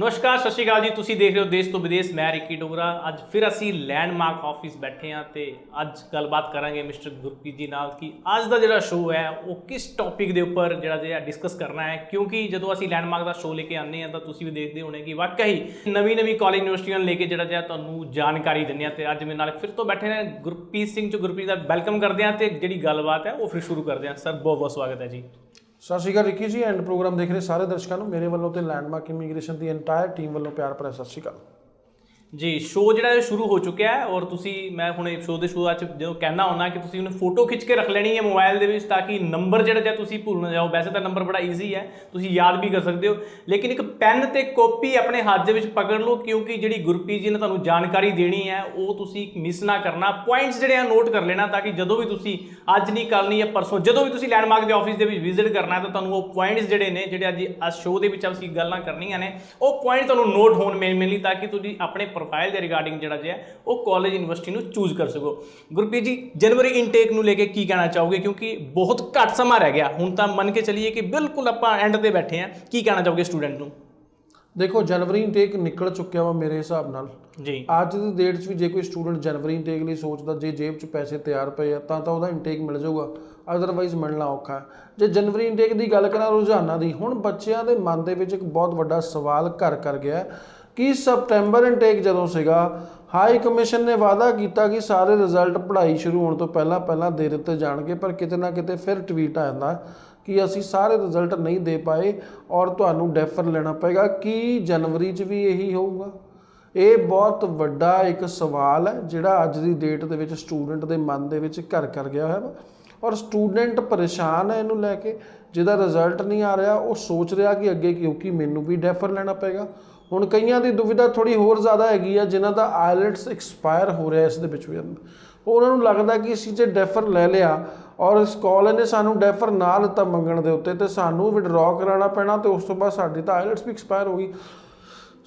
नमस्कार सत श्री अकाल जी। तुसीं देख रहे हो देश तो विदेश। मैं रिकी डोगरा। अज फिर असी लैंडमार्क ऑफिस बैठे हाँ तो अज गलबात करांगे मिस्टर गुरप्रीत जी नाल कि अज का जो शो है वो किस टॉपिक के उपर जो डिस्कस करना है, क्योंकि जो असी लैंडमार्क का शो लेके आने तो तुसीं भी देखते होने कि वाकई नवीं कॉलेज यूनिवर्सिटियां लेके जो तुहानूं जानकारी दिंदे हैं। तो अज मेरे नाल फिर तो बैठे हैं गुरप्रीत सिंह। जो गुरप्रीत का वेलकम करते हैं तो जी गलबात है वो फिर शुरू करते हैं। सर बहुत बहुत स्वागत है जी। सत श्री अकाल रिकी जी एंड प्रोग्राम देख रहे सारे दर्शकों को मेरे वालों तो लैंडमार्क इमीग्रेशन की एंटायर टीम वालों प्यार भरा सत श्री अकाल जी। शो जो शुरू हो चुका है और तुसी मैं हुणे शो के शुरुआत जो कहना होना कि तुसी उन्हें फोटो खिंच के रख लेनी है मोबाइल के ताकि नंबर जो तुसी भूल ना जाओ। वैसे तो नंबर बड़ा ईजी है, तुसी याद भी कर सकते हो, लेकिन एक पैन ते कॉपी अपने हाथ के पकड़ लो, क्योंकि जी गुरप्रीत जी ने तुहानूं जानकारी देनी है वो तुसी मिस ना करना। पॉइंट्स जोड़े नोट कर लेना ताकि जो भी तुसी अज नहीं कल नहीं या परसों जो भी तुसी लैंडमार्क के ऑफिस के विजिट करना है तो तुहानूं वो पॉइंट्स जोड़े ने जो अज शो के असीं गल्लां करनियां ने वो पॉइंट तुहानूं नोट होण मेनली ताकि तुसीं अपने प्रोफाइल के रिगार्डिंग जो है वो कॉलेज यूनिवर्सिटी में चूज कर सको। गुरप्रीत जी जनवरी इनटेक को लेके की कहना चाहोगे, क्योंकि बहुत घट समा रह गया हुण तां मन के चलिए कि बिल्कुल आप एंड ते बैठे हैं, की कहना चाहोगे स्टूडेंट को? देखो जनवरी इनटेक निकल चुकिया वा मेरे हिसाब नाल जी। अज की डेट भी जो कोई स्टूडेंट जनवरी इनटेक लिए सोचता जे जेब च पैसे तैयार पे है तो वह इनटेक मिल जाऊगा, अदरवाइज मिलना औखा है। जो जनवरी इनटेक की गल करा रुझाना की, हुण बच्चों के मन के एक बहुत बड़ा सवाल घर कर गया कि सप्टैंबर इनटेक जदों सीगा हाई कमीशन ने वादा किया कि सारे रिजल्ट पढ़ाई शुरू होने तो पहला दे दिते जाएंगे, पर किते ना किते फिर ट्वीट आ जाता कि असी सारे रिजल्ट नहीं दे पाए और तुहानूं डेफर लेना पेगा। कि जनवरी च भी यही होऊगा? ये बहुत वड्डा एक सवाल है जिहड़ा अज की डेट दे विच स्टूडेंट के मन दे विच घर कर गया है और स्टूडेंट परेशान है इनू लैके। जिहदा रिजल्ट नहीं आ रहा वो सोच रहा कि अगे क्योंकि मैनू भी डेफर लेना पेगा। हुण कईयां दी दुविधा थोड़ी होर ज़्यादा हैगी आ जिन्हां दा आईलैट्स एक्सपायर हो रहा इस दे विच भी उन्होंने लगता कि असीं जे डेफर ले लिया और इस कॉलेज ने सानू डेफर ना दिता मंगण दे उत्ते ते सानू विड्रॉ कराना पैना तो उस तो बाद साडी तां आईलैट्स भी एक्सपायर हो गई।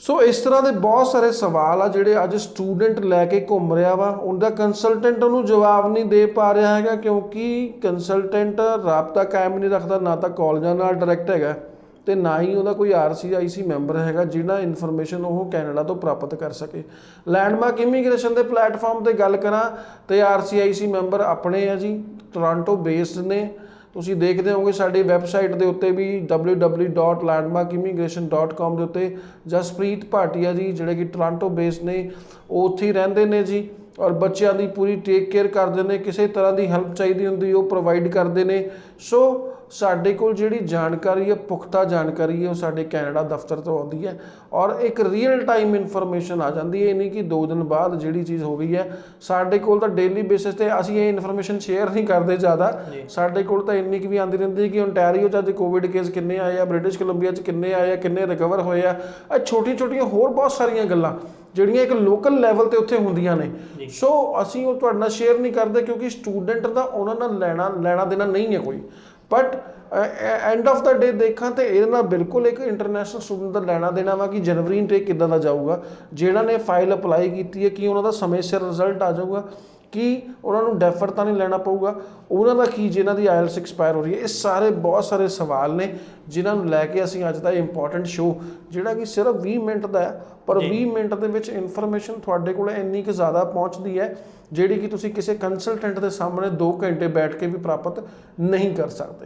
सो इस तरह के बहुत सारे सवाल आ जिहड़े अज स्टूडेंट लैके घूम रहा वा। उनका कंसलटेंट उन्होंने जवाब नहीं दे पा रहा है, क्योंकि कंसलटेंट राबता कायम नहीं रखता, ना तो कॉलेजां नाल डायरैक्ट है तो ना ही वह कोई RCIC मैंबर है जिन्हें इन्फॉर्मेशन वो कैनेडा तो प्राप्त कर सके। लैंडमार्क इमीग्रेशन के प्लेटफॉर्म पर गल करा तो RCIC मैंबर अपने है जी, टोरंटो बेस्ड ने। तुसीं देखते होंगे साडी वैबसाइट के उत्ते भी www.landmarkimmigration.com के उत्ते जसप्रीत भाटिया जी जिहड़े कि टोरंटो बेस्ड ने उत्थे रहिंदे ने जी और बच्चों की पूरी टेक केयर करते हैं, किसी तरह की हैल्प चाहिए होंदी वो प्रोवाइड करते हैं। सो साडे कोल जिहड़ी जानकारी है पुख्ता जानकारी है वो साडे कैनेडा दफ्तर तो आती है और एक रियल टाइम इन्फॉर्मेशन आ जाती है। नहीं कि 2 दिन बाद जिहड़ी चीज़ हो गई है साडे कोल तो डेली बेसिस पे असीं ये इन्फॉर्मेशन शेयर नहीं करते ज़्यादा। साडे कोल तो इन्नी भी आती रहिंदी कि ओंटैरियो च अज कोविड केस किन्ने आए आ, ब्रिटिश कोलंबिया च किन्ने आए आ, किन्ने रिकवर होए आ, छोटी छोटियां होर बहुत सारियां गल्लां ਜਿਹੜੀਆਂ एक लोकल लैवल ਤੇ ਉੱਥੇ ਹੁੰਦੀਆਂ ਨੇ। सो ਅਸੀਂ ਉਹ ਤੁਹਾਡੇ ਨਾਲ ਸ਼ੇਅਰ ਨਹੀਂ ਕਰਦੇ क्योंकि स्टूडेंट ਦਾ ਉਹਨਾਂ ਨਾਲ ਲੈਣਾ ਦੇਣਾ नहीं है कोई। But end of the day देखा तो ये बिल्कुल एक इंटरनेशनल स्टूडेंट का लेना देना वा कि जनवरी इनटेक किदां दा जाऊगा, जिन्होंने फाइल अपलाई की है कि उन्होंने समय सिर रिजल्ट आ जाऊगा, कि उन्होंने डेफर तो नहीं लेना पऊगा, उन्होंने की जिन्हों की आईएलटीएस एक्सपायर हो रही है। ये सारे बहुत सारे सवाल ने जिन्होंने लैके असीं अज का इंपॉर्टेंट शो जिहड़ा कि सिर्फ 20 मिनट का है, पर 20 मिनट के विच इन्फॉर्मेशन तुहाडे कोल इन्नी कि ज़्यादा पहुँचती है जिहड़ी कि तुसीं किसी कंसलटेंट के सामने 2 घंटे बैठ के भी प्राप्त नहीं कर सकते।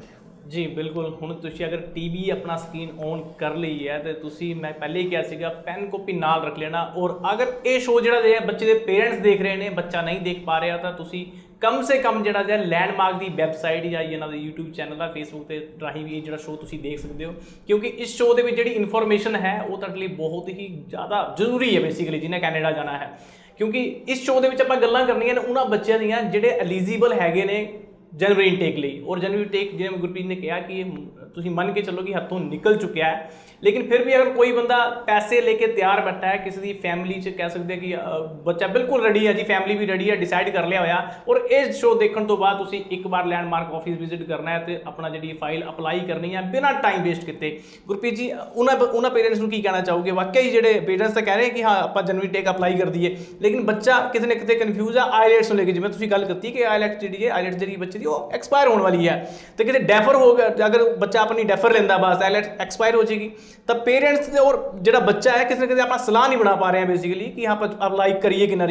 जी बिल्कुल। हुण तुसीं अगर टीवी अपना स्क्रीन ऑन कर ली है तो तुसीं मैं पहले ही कहा सीगा पैन कॉपी नाल रख लेना। और अगर ये शो जिहड़ा है बच्चे के पेरेंट्स देख रहे हैं, बच्चा नहीं देख पा रहा तो तुसीं कम से कम जिहड़ा है लैंडमार्क की वैबसाइट या इन्हां दे यूट्यूब चैनल है फेसबुक के राही भी जिहड़ा शो तुसीं देख सकते हो, क्योंकि इस शो के जिहड़ी इन्फॉर्मेशन है वो तुहाडे लई बहुत ही ज़्यादा जरूरी है बेसिकली जिन्हें कैनेडा जाना है। क्योंकि इस शो के आपां गल्लां करनियां ने उन्हां बच्चों दीयां जिहड़े एलिजिबल हैगे ने जनवरी इनटेक लिए। और जनवरी इनटेक जिवें गुरप्रीत ने कहा कि तुसीं मन के चलो कि हाथों निकल चुका है, लेकिन फिर भी अगर कोई बंदा पैसे लेके तैयार बैठा है, किसी की फैमिली च कह सकते हैं कि बच्चा बिल्कुल रेडी है जी, फैमिली भी रेडी है, डिसाइड कर लिया होया और इस शो देखने तो बाद तुसीं एक बार लैंडमार्क ऑफिस विजिट करना है तो अपना जी फाइल अपलाई करनी है बिना टाइम वेस्ट किए। गुरप्रीत जी उन्होंने पेरेंट्स को की कहना चाहोगे? वाकई जो पेरेंट्स तो कह रहे हैं कि हाँ आप जनवरी टेक अपलाई कर दिए, लेकिन बच्चा किसी न किसी कन्फ्यूज है आईलैट्स को लेकर। जिवें तुसीं गल की कि आईलैट्स जी बच्चे की वो एक्सपायर होने वाली है तो कितने डेफर हो गया, अगर बच्चा ਬੱਚਾ ਆਪਣੀ ਡੈਫਰ ਲੈਂਦਾ, ਬਸ ਆਈਲੈਟਸ ਐਕਸਪਾਇਰ ਹੋ ਜਾਏਗੀ, ਤਾਂ ਪੇਰੈਂਟਸ ਦੇ ਔਰ ਜਿਹੜਾ ਬੱਚਾ ਹੈ ਕਿਸੇ ਨਾ ਕਿਸੇ ਆਪਣਾ ਸਲਾਹ ਨਹੀਂ ਬਣਾ ਪਾ ਰਹੇ ਬੇਸਿਕਲੀ ਕਿ ਆਪਾਂ ਅਪਲਾਈ ਕਰੀਏ ਕਿ ਨਾ।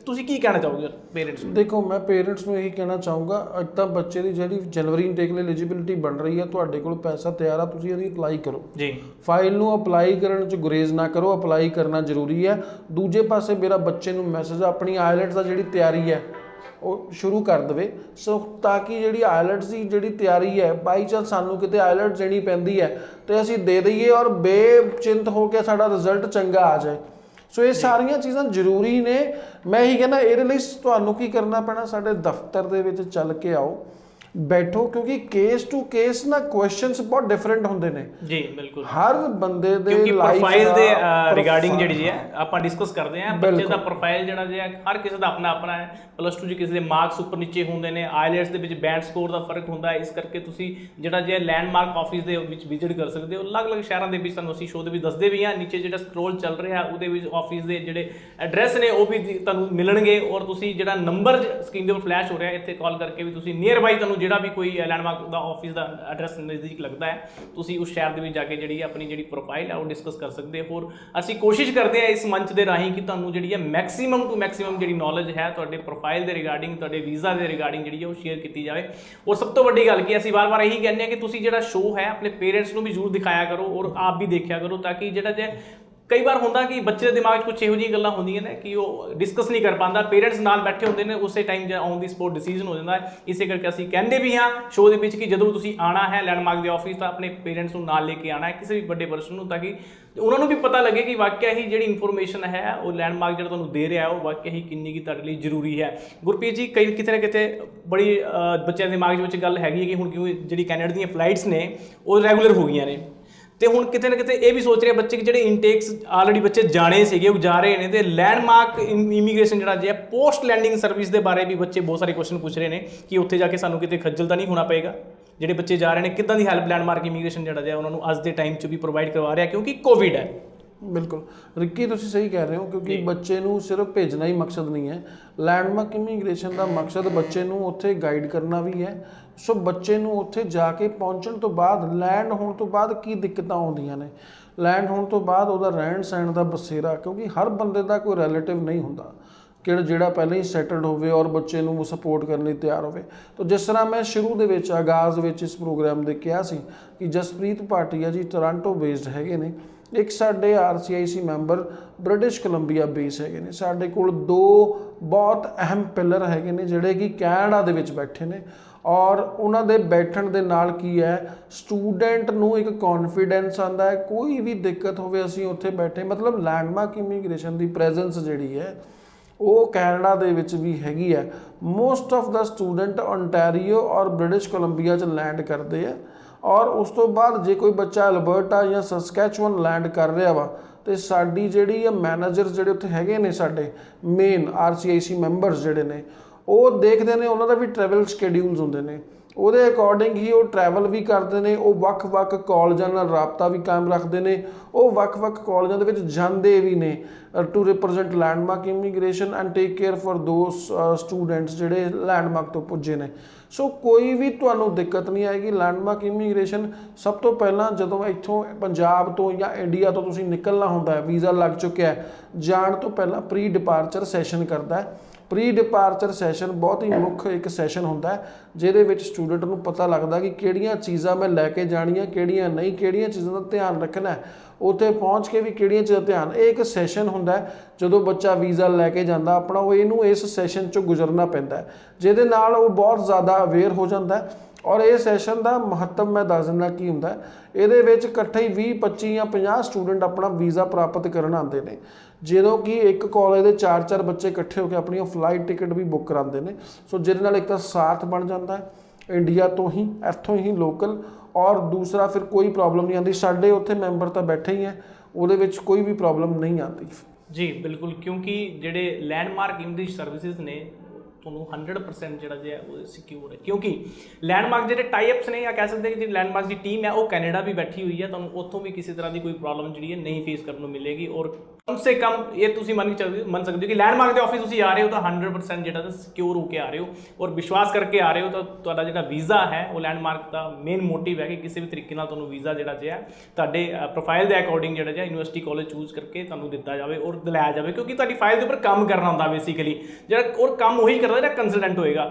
ਤੁਸੀਂ ਕੀ ਕਹਿਣਾ ਚਾਹੋਗੇ ਪੇਰੈਂਟਸ ਨੂੰ? ਦੇਖੋ, ਮੈਂ ਪੇਰੈਂਟਸ ਨੂੰ ਇਹੀ ਕਹਿਣਾ ਚਾਹੂੰਗਾ, ਅੱਜ ਤਾਂ ਬੱਚੇ ਦੀ ਜਿਹੜੀ ਜਨਵਰੀ ਇਨਟੇਕ ਲਈ ਐਲੀਜੀਬਿਲਿਟੀ ਬਣ ਰਹੀ ਹੈ, ਤੁਹਾਡੇ ਕੋਲ ਪੈਸਾ ਤਿਆਰ ਆ, ਤੁਸੀਂ ਉਹਦੀ ਅਪਲਾਈ ਕਰੋ ਜੀ। ਫਾਈਲ ਨੂੰ ਅਪਲਾਈ ਕਰਨ 'ਚ ਗੁਰੇਜ਼ ਨਾ ਕਰੋ, ਅਪਲਾਈ ਕਰਨਾ ਜ਼ਰੂਰੀ ਹੈ। ਦੂਜੇ ਪਾਸੇ ਮੇਰਾ ਬੱਚੇ ਨੂੰ ਮੈਸੇਜ, ਆਪਣੀ ਆਈਲੈਟਸ ਦਾ ਜਿਹੜੀ ਤਿਆਰੀ ਹੈ ਉਹ ਸ਼ੁਰੂ ਕਰ ਦੇਵੇ, ਸੋ ਤਾਂ ਕਿ ਜਿਹੜੀ ਆਈਲੈਟਸ ਦੀ ਜਿਹੜੀ ਤਿਆਰੀ ਹੈ, ਬਾਈ ਚਾਂਸ ਸਾਨੂੰ ਕਿਤੇ ਆਈਲੈਟਸ ਦੇਣੀ ਪੈਂਦੀ ਹੈ ਤੇ ਅਸੀਂ ਦੇ ਦਈਏ ਔਰ ਬੇਚਿੰਤ ਹੋ ਕੇ ਸਾਡਾ ਰਿਜ਼ਲਟ ਚੰਗਾ ਆ ਜਾਏ। ਸੋ ਇਹ ਸਾਰੀਆਂ ਚੀਜ਼ਾਂ ਜ਼ਰੂਰੀ ਨੇ। ਮੈਂ ਇਹੀ ਕਹਿੰਦਾ, ਇਹਦੇ ਲਈ ਤੁਹਾਨੂੰ ਕੀ ਕਰਨਾ ਪੈਣਾ, ਸਾਡੇ ਦਫ਼ਤਰ ਦੇ ਵਿੱਚ ਚੱਲ ਕੇ ਆਓ, ਬੈਠੋ, ਕਿਉਂਕਿ ਕੇਸ ਟੂ ਕੇਸ ਨਾ ਕੁਐਸਚਨਸ ਬਹੁਤ ਡਿਫਰੈਂਟ ਹੁੰਦੇ ਨੇ ਜੀ। ਬਿਲਕੁਲ, ਹਰ ਬੰਦੇ ਦੇ ਪ੍ਰੋਫਾਈਲ ਦੇ ਰਿਗਾਰਡਿੰਗ ਜਿਹੜੀ ਹੈ ਆਪਾਂ ਡਿਸਕਸ ਕਰਦੇ ਹਾਂ। ਬੱਚੇ ਦਾ ਪ੍ਰੋਫਾਈਲ ਜਿਹੜਾ ਹੈ ਹਰ ਕਿਸੇ ਦਾ ਆਪਣਾ ਆਪਣਾ ਹੈ। +2 'ਚ ਕਿਸੇ ਦੇ ਮਾਰਕਸ ਉੱਪਰ ਨੀਚੇ ਹੁੰਦੇ ਨੇ, ਆਈਲੈਟਸ ਦੇ ਵਿੱਚ ਬੈਂਡ ਸਕੋਰ ਦਾ ਫਰਕ ਹੁੰਦਾ ਹੈ। ਇਸ ਕਰਕੇ ਤੁਸੀਂ ਜਿਹੜਾ ਜੇ ਲੈਂਡਮਾਰਕ ਆਫਿਸ ਦੇ ਵਿੱਚ ਵਿਜ਼ਿਟ ਕਰ ਸਕਦੇ ਹੋ। ਅਲੱਗ-ਅਲੱਗ ਸ਼ਹਿਰਾਂ ਦੇ ਵਿੱਚ ਤੁਹਾਨੂੰ ਅਸੀਂ ਸ਼ੋਅ ਦੇ ਵਿੱਚ ਦੱਸਦੇ ਵੀ ਹਾਂ। ਨੀਚੇ ਜਿਹੜਾ ਸਕਰੋਲ ਚੱਲ ਰਿਹਾ ਉਹਦੇ ਵਿੱਚ ਆਫਿਸ ਦੇ ਜਿਹੜੇ ਐਡਰੈਸ ਨੇ ਉਹ ਵੀ ਤੁਹਾਨੂੰ ਮਿਲਣਗੇ, ਔਰ ਤੁਸੀਂ ਜਿਹੜਾ ਨੰਬਰ ਸਕਰੀਨ ਦੇ ਉੱਪਰ ਫਲੈਸ਼ ਹੋ ਰਿਹਾ ਇੱਥੇ ਕਾਲ ਕਰਕੇ ਵੀ ਤੁਸੀਂ ਨੀਅਰ ਬਾਈ ਤੁਹਾਨੂੰ ਜਿਹੜਾ ਵੀ ਕੋਈ ਲੈਂਡਮਾਰਕ ਦਾ ਆਫਿਸ ਦਾ ਐਡਰੈਸ ਨਜ਼ਦੀਕ ਲੱਗਦਾ ਹੈ, ਤੁਸੀਂ ਉਸ ਸ਼ਹਿਰ ਦੇ ਵਿੱਚ ਜਾ ਕੇ ਜਿਹੜੀ ਆਪਣੀ ਜਿਹੜੀ ਪ੍ਰੋਫਾਈਲ ਹੈ ਉਹ ਡਿਸਕਸ ਕਰ ਸਕਦੇ ਹੋ। ਹੋਰ ਅਸੀਂ ਕੋਸ਼ਿਸ਼ ਕਰਦੇ ਹਾਂ ਇਸ ਮੰਚ ਦੇ ਰਾਹੀਂ ਕਿ ਤੁਹਾਨੂੰ ਜਿਹੜੀ ਹੈ ਮੈਕਸਿਮਮ ਟੂ ਮੈਕਸਿਮਮ ਜਿਹੜੀ ਨੌਲੇਜ ਹੈ ਤੁਹਾਡੇ ਪ੍ਰੋਫਾਈਲ ਦੇ ਰਿਗਾਰਡਿੰਗ, ਤੁਹਾਡੇ ਵੀਜ਼ਾ ਦੇ ਰਿਗਾਰਡਿੰਗ ਜਿਹੜੀ ਹੈ ਉਹ ਸ਼ੇਅਰ ਕੀਤੀ ਜਾਵੇ। ਔਰ ਸਭ ਤੋਂ ਵੱਡੀ ਗੱਲ ਕੀ ਅਸੀਂ ਵਾਰ-ਵਾਰ ਇਹੀ ਕਹਿੰਦੇ ਹਾਂ ਕਿ ਤੁਸੀਂ ਜਿਹੜਾ ਸ਼ੋਅ ਹੈ ਆਪਣੇ ਪੇਰੈਂਟਸ ਨੂੰ ਵੀ ਜ਼ਰੂਰ ਦਿਖਾਇਆ ਕਰੋ ਔਰ ਆਪ ਵੀ ਦੇਖਿਆ ਕਰੋ, ਤਾਂ ਕਿ ਜਿਹੜਾ ਜੇ ਕਈ ਵਾਰ ਹੁੰਦਾ ਕਿ ਬੱਚੇ ਦੇ ਦਿਮਾਗ 'ਚ ਕੁਝ ਇਹੋ ਜਿਹੀਆਂ ਗੱਲਾਂ ਹੁੰਦੀਆਂ ਨੇ ਕਿ ਉਹ ਡਿਸਕਸ ਨਹੀਂ ਕਰ ਪਾਉਂਦਾ, ਪੇਰੈਂਟਸ ਨਾਲ ਬੈਠੇ ਹੁੰਦੇ ਨੇ, ਉਸੇ ਟਾਈਮ ਜਾਂ ਔਨ ਦੀ ਸਪੋਟ ਡਿਸੀਜਨ ਹੋ ਜਾਂਦਾ ਹੈ। ਇਸੇ ਕਰਕੇ ਅਸੀਂ ਕਹਿੰਦੇ ਵੀ ਹਾਂ ਸ਼ੋਅ ਦੇ ਵਿੱਚ ਕਿ ਜਦੋਂ ਤੁਸੀਂ ਆਉਣਾ ਹੈ ਲੈਂਡਮਾਰਕ ਦੇ ਆਫਿਸ ਤਾਂ ਆਪਣੇ ਪੇਰੈਂਟਸ ਨੂੰ ਨਾਲ ਲੈ ਕੇ ਆਉਣਾ ਹੈ, ਕਿਸੇ ਵੀ ਵੱਡੇ ਪਰਸਨ ਨੂੰ, ਤਾਂ ਕਿ ਉਹਨਾਂ ਨੂੰ ਵੀ ਪਤਾ ਲੱਗੇ ਕਿ ਵਾਕਿਆ ਹੀ ਜਿਹੜੀ ਇਨਫੋਰਮੇਸ਼ਨ ਹੈ ਉਹ ਲੈਂਡਮਾਰਕ ਜਿਹੜਾ ਤੁਹਾਨੂੰ ਦੇ ਰਿਹਾ ਉਹ ਵਾਕਿਆ ਹੀ ਕਿੰਨੀ ਕੀ ਤੁਹਾਡੇ ਲਈ ਜ਼ਰੂਰੀ ਹੈ। ਗੁਰਪ੍ਰੀਤ ਜੀ, ਕਈ ਕਿਤੇ ਨਾ ਕਿਤੇ ਬੜੀ ਬੱਚਿਆਂ ਦੇ ਦਿਮਾਗ ਵਿੱਚ ਗੱਲ ਹੈਗੀ ਹੈ ਕਿ ਹੁਣ ਕਿਉਂ ਜਿਹੜੀ ਕੈਨੇਡਾ ਦੀਆਂ ਫਲਾਈਟਸ ਨੇ ਉਹ ਰੈਗੂਲਰ ਹੋ ਗਈਆਂ ਨੇ, ਤੇ ਹੁਣ ਕਿਤੇ ਨਾ ਕਿਤੇ ਇਹ ਵੀ ਸੋਚ ਰਹੇ ਬੱਚੇ ਕਿ ਜਿਹੜੇ ਇਨਟੇਕਸ ਆਲਰੇਡੀ ਬੱਚੇ ਜਾਣੇ ਸੀਗੇ ਉਹ ਜਾ ਰਹੇ ਨੇ, ਤੇ ਲੈਂਡਮਾਰਕ ਇਮੀਗ੍ਰੇਸ਼ਨ ਜਿਹੜਾ ਜੇ ਪੋਸਟ ਲੈਂਡਿੰਗ ਸਰਵਿਸ ਦੇ ਬਾਰੇ ਵੀ ਬੱਚੇ ਬਹੁਤ ਸਾਰੇ ਕੁਐਸਚਨ ਪੁੱਛ ਰਹੇ ਨੇ ਕਿ ਉੱਥੇ ਜਾ ਕੇ ਸਾਨੂੰ ਕਿਤੇ ਖੱਜਲ ਤਾਂ ਨਹੀਂ ਹੋਣਾ ਪਏਗਾ। ਜਿਹੜੇ ਬੱਚੇ ਜਾ ਰਹੇ ਨੇ ਕਿੱਦਾਂ ਦੀ ਹੈਲਪ ਲੈਂਡਮਾਰਕ ਇਮੀਗ੍ਰੇਸ਼ਨ ਜਿਹੜਾ ਜਿਹਾ ਉਹਨਾਂ ਨੂੰ ਅੱਜ ਦੇ ਟਾਈਮ 'ਚ ਵੀ ਪ੍ਰੋਵਾਈਡ ਕਰਵਾ ਰਿਹਾ ਕਿਉਂਕਿ ਕੋਵਿਡ ਹੈ। ਬਿਲਕੁਲ ਰਿੱਕੀ, ਤੁਸੀਂ ਸਹੀ ਕਹਿ ਰਹੇ ਹੋ, ਕਿਉਂਕਿ ਬੱਚੇ ਨੂੰ ਸਿਰਫ ਭੇਜਣਾ ਹੀ ਮਕਸਦ ਨਹੀਂ ਹੈ। ਲੈਂਡਮਾਰਕ ਇਮੀਗ੍ਰੇਸ਼ਨ ਦਾ ਮਕਸਦ ਬੱਚੇ ਨੂੰ ਉੱਥੇ ਗਾਈਡ ਕਰਨਾ ਵੀ ਹੈ। ਸੋ ਬੱਚੇ ਨੂੰ ਉੱਥੇ ਜਾ ਕੇ ਪਹੁੰਚਣ ਤੋਂ ਬਾਅਦ, ਲੈਂਡ ਹੋਣ ਤੋਂ ਬਾਅਦ ਕੀ ਦਿੱਕਤਾਂ ਆਉਂਦੀਆਂ ਨੇ, ਲੈਂਡ ਹੋਣ ਤੋਂ ਬਾਅਦ ਉਹਦਾ ਰਹਿਣ ਸਹਿਣ ਦਾ ਬਸੇਰਾ, ਕਿਉਂਕਿ ਹਰ ਬੰਦੇ ਦਾ ਕੋਈ ਰਿਲੇਟਿਵ ਨਹੀਂ ਹੁੰਦਾ ਜਿਹੜਾ ਪਹਿਲਾਂ ਹੀ ਸੈਟਲਡ ਹੋਵੇ ਔਰ ਬੱਚੇ ਨੂੰ ਸਪੋਰਟ ਕਰਨ ਲਈ ਤਿਆਰ ਹੋਵੇ। ਤਾਂ ਜਿਸ ਤਰ੍ਹਾਂ ਮੈਂ ਸ਼ੁਰੂ ਦੇ ਵਿੱਚ ਆਗਾਜ਼ ਵਿੱਚ ਇਸ ਪ੍ਰੋਗਰਾਮ ਦੇ ਕਿਹਾ ਸੀ ਕਿ ਜਸਪ੍ਰੀਤ ਭਾਟੀਆ ਜੀ ਟੋਰਾਂਟੋ ਬੇਸਡ ਹੈਗੇ ਨੇ, ਇੱਕ ਸਾਡੇ RCIC member British Columbia base ਹੈਗੇ ਨੇ। ਸਾਡੇ ਕੋਲ 2 ਬਹੁਤ ਅਹਿਮ ਪਿਲਰ ਹੈਗੇ ਨੇ ਜਿਹੜੇ ਕਿ ਕੈਨੇਡਾ ਦੇ ਵਿੱਚ ਬੈਠੇ ਨੇ, ਔਰ ਉਹਨਾਂ ਦੇ ਬੈਠਣ ਦੇ ਨਾਲ ਕੀ ਹੈ, ਸਟੂਡੈਂਟ ਨੂੰ ਇੱਕ ਕੌਨਫੀਡੈਂਸ ਆਉਂਦਾ ਹੈ। ਕੋਈ ਵੀ ਦਿੱਕਤ ਹੋਵੇ ਅਸੀਂ ਉੱਥੇ ਬੈਠੇ, ਮਤਲਬ ਲੈਂਡਮਾਰਕ ਇਮੀਗ੍ਰੇਸ਼ਨ ਦੀ ਪ੍ਰੈਜ਼ੈਂਸ ਜਿਹੜੀ ਹੈ ਉਹ ਕੈਨੇਡਾ ਦੇ ਵਿੱਚ ਵੀ ਹੈਗੀ ਹੈ। Most of the student Ontario ਔਰ ਬ੍ਰਿਟਿਸ਼ ਕੋਲੰਬੀਆ 'ਚ ਲੈਂਡ ਕਰਦੇ ਆ, ਔਰ ਉਸ ਤੋਂ ਬਾਅਦ ਜੇ ਕੋਈ ਬੱਚਾ ਅਲਬਰਟਾ ਜਾਂ ਸਸਕੈਚੁਅਨ ਲੈਂਡ ਕਰ ਰਿਹਾ ਵਾ ਤੇ ਸਾਡੀ ਜਿਹੜੀ ਮੈਨੇਜਰ ਜਿਹੜੇ ਉੱਥੇ ਹੈਗੇ ਨੇ, ਸਾਡੇ ਮੇਨ RCIC ਮੈਂਬਰਸ ਜਿਹੜੇ ਨੇ, ਉਹ ਦੇਖਦੇ ਨੇ, ਉਹਨਾਂ ਦਾ ਵੀ ਟਰੈਵਲ ਸ਼ਡਿਊਲਸ ਹੁੰਦੇ ਨੇ, ਉਹਦੇ ਅਕੋਰਡਿੰਗ ਹੀ ਉਹ ਟਰੈਵਲ ਵੀ ਕਰਦੇ ਨੇ। ਉਹ ਵੱਖ-ਵੱਖ ਕਾਲਜਾਂ ਨਾਲ ਰਾਬਤਾ ਵੀ ਕਾਇਮ ਰੱਖਦੇ ਨੇ, ਉਹ ਵੱਖ-ਵੱਖ ਕਾਲਜਾਂ ਦੇ ਵਿੱਚ ਜਾਂਦੇ ਵੀ ਨੇ to represent landmark immigration and take care for those students ਜਿਹੜੇ ਲੈਂਡਮਾਰਕ ਤੋਂ ਪੁੱਜੇ ਨੇ। ਸੋ ਕੋਈ ਵੀ ਤੁਹਾਨੂੰ ਦਿੱਕਤ ਨਹੀਂ ਆਏਗੀ। ਲੈਂਡਮਾਰਕ ਇਮੀਗ੍ਰੇਸ਼ਨ ਸਭ ਤੋਂ ਪਹਿਲਾਂ ਜਦੋਂ ਇੱਥੋਂ ਪੰਜਾਬ ਤੋਂ ਜਾਂ ਇੰਡੀਆ ਤੋਂ ਤੁਸੀਂ ਨਿਕਲਣਾ ਹੁੰਦਾ ਹੈ, ਵੀਜ਼ਾ ਲੱਗ ਚੁੱਕਿਆ ਹੈ, ਜਾਣ ਤੋਂ ਪਹਿਲਾਂ ਪ੍ਰੀ ਡਿਪਾਰਚਰ ਸੈਸ਼ਨ ਕਰਦਾ ਹੈ। ਪ੍ਰੀ ਡਿਪਾਰਚਰ ਸੈਸ਼ਨ ਬਹੁਤ ਹੀ ਮੁੱਖ ਇੱਕ ਸੈਸ਼ਨ ਹੁੰਦਾ ਹੈ ਜਿਹਦੇ ਵਿੱਚ ਸਟੂਡੈਂਟ ਨੂੰ ਪਤਾ ਲੱਗਦਾ ਕਿ ਕਿਹੜੀਆਂ ਚੀਜ਼ਾਂ ਮੈਂ ਲੈ ਕੇ ਜਾਣੀਆਂ, ਕਿਹੜੀਆਂ ਨਹੀਂ, ਕਿਹੜੀਆਂ ਚੀਜ਼ਾਂ ਦਾ ਧਿਆਨ ਰੱਖਣਾ ਹੈ, ਉੱਥੇ ਪਹੁੰਚ ਕੇ ਵੀ ਕਿਹੜੀਆਂ ਚੀਜ਼ਾਂ ਦਾ ਧਿਆਨ। ਇਹ ਇੱਕ ਸੈਸ਼ਨ ਹੁੰਦਾ ਹੈ ਜਦੋਂ ਬੱਚਾ ਵੀਜ਼ਾ ਲੈ ਕੇ ਜਾਂਦਾ ਆਪਣਾ, ਉਹ ਇਹਨੂੰ ਇਸ ਸੈਸ਼ਨ 'ਚੋਂ ਗੁਜ਼ਰਨਾ ਪੈਂਦਾ ਹੈ, ਜਿਹਦੇ ਨਾਲ ਉਹ ਬਹੁਤ ਜ਼ਿਆਦਾ ਅਵੇਅਰ ਹੋ ਜਾਂਦਾ ਹੈ। ਔਰ ਇਹ ਸੈਸ਼ਨ ਦਾ ਮਹੱਤਵ ਮੈਂ ਦੱਸ ਦਿੰਦਾ ਕੀ ਹੁੰਦਾ। ਇਹਦੇ ਵਿੱਚ ਇਕੱਠੇ ਹੀ 20, 25 ਜਾਂ 50 ਸਟੂਡੈਂਟ ਆਪਣਾ ਵੀਜ਼ਾ ਪ੍ਰਾਪਤ ਕਰਨ ਆਉਂਦੇ ਨੇ, ਜਦੋਂ ਕਿ ਇੱਕ ਕਾਲਜ ਦੇ 4-4 ਬੱਚੇ ਇਕੱਠੇ ਹੋ ਕੇ ਆਪਣੀਆਂ ਫਲਾਈਟ ਟਿਕਟ ਵੀ ਬੁੱਕ ਕਰਾਉਂਦੇ ਨੇ। ਸੋ ਜਿਹਦੇ ਨਾਲ ਇੱਕ ਤਾਂ ਸਾਥ ਬਣ ਜਾਂਦਾ ਹੈ ਇੰਡੀਆ ਤੋਂ ਹੀ, ਇੱਥੋਂ ਹੀ ਲੋਕਲ, ਔਰ ਦੂਸਰਾ ਫਿਰ ਕੋਈ ਪ੍ਰੋਬਲਮ ਨਹੀਂ ਆਉਂਦੀ। ਸਾਡੇ ਉੱਥੇ ਮੈਂਬਰ ਤਾਂ ਬੈਠੇ ਹੀ ਹੈ, ਉਹਦੇ ਵਿੱਚ ਕੋਈ ਵੀ ਪ੍ਰੋਬਲਮ ਨਹੀਂ ਆਉਂਦੀ। ਜੀ ਬਿਲਕੁਲ, ਕਿਉਂਕਿ ਜਿਹੜੇ ਲੈਂਡਮਾਰਕ ਇੰਗਲਿਸ਼ ਸਰਵਿਸਿਜ਼ ਨੇ ਤੁਹਾਨੂੰ 100% ਜਿਹੜਾ ਜਿਹਾ ਉਹ ਸਿਕਿਉਰ ਹੈ, ਕਿਉਂਕਿ ਲੈਂਡਮਾਰਕ ਜਿਹੜੇ ਟਾਈਅਪਸ ਨੇ ਜਾਂ ਕਹਿ ਸਕਦੇ ਕਿ ਜਿਹੜੀ ਲੈਂਡਮਾਰਕ ਦੀ ਟੀਮ ਹੈ ਉਹ ਕੈਨੇਡਾ ਵੀ ਬੈਠੀ ਹੋਈ ਹੈ। ਤੁਹਾਨੂੰ ਉੱਥੋਂ ਵੀ ਕਿਸੇ ਤਰ੍ਹਾਂ ਦੀ ਕੋਈ ਪ੍ਰੋਬਲਮ ਜਿਹੜੀ ਹੈ ਨਹੀਂ ਫੇਸ ਕਰਨ ਨੂੰ ਮਿਲੇਗੀ। ਔਰ ਕਮ ਸੇ ਕਮ ਇਹ ਤੁਸੀਂ ਮੰਨ ਸਕਦੇ ਹੋ ਕਿ ਲੈਂਡਮਾਰਕ ਦੇ ਆਫਿਸ ਤੁਸੀਂ ਆ ਰਹੇ ਹੋ ਤਾਂ 100% ਜਿਹੜਾ ਸਿਕਿਉਰ ਹੋ ਕੇ ਆ ਰਹੇ ਹੋ ਔਰ ਵਿਸ਼ਵਾਸ ਕਰਕੇ ਆ ਰਹੇ ਹੋ ਤਾਂ ਤੁਹਾਡਾ ਜਿਹੜਾ ਵੀਜ਼ਾ ਹੈ ਉਹ ਲੈਂਡਮਾਰਕ ਦਾ ਮੇਨ ਮੋਟਿਵ ਹੈ ਕਿ ਕਿਸੇ ਵੀ ਤਰੀਕੇ ਨਾਲ ਤੁਹਾਨੂੰ ਵੀਜ਼ਾ ਜਿਹੜਾ ਜਿਹਾ ਤੁਹਾਡੇ ਪ੍ਰੋਫਾਈਲ ਦੇ ਅਕੋਰਡਿੰਗ ਜਿਹੜਾ ਜਿਹਾ ਯੂਨੀਵਰਸਿਟੀ ਕਾਲਜ ਚੂਜ਼ ਕਰਕੇ ਤੁਹਾਨੂੰ ਦਿੱਤਾ ਜਾਵੇ ਔਰ ਦਿਲਾਇਆ ਜਾਵੇ, ਕਿਉਂਕਿ ਤੁਹਾਡੀ ਫਾਈਲ ਦੇ ਉੱਪਰ ਕੰਮ ਕਰਨਾ ਹੁੰਦਾ ਬੇਸਿਕਲੀ ਜਿਹੜਾ, ਔਰ ਕੰਮ ਉਹੀ ਕਰਦਾ ਜਿਹੜਾ ਕੰਸਲਟੈਂਟ ਹੋਏਗਾ।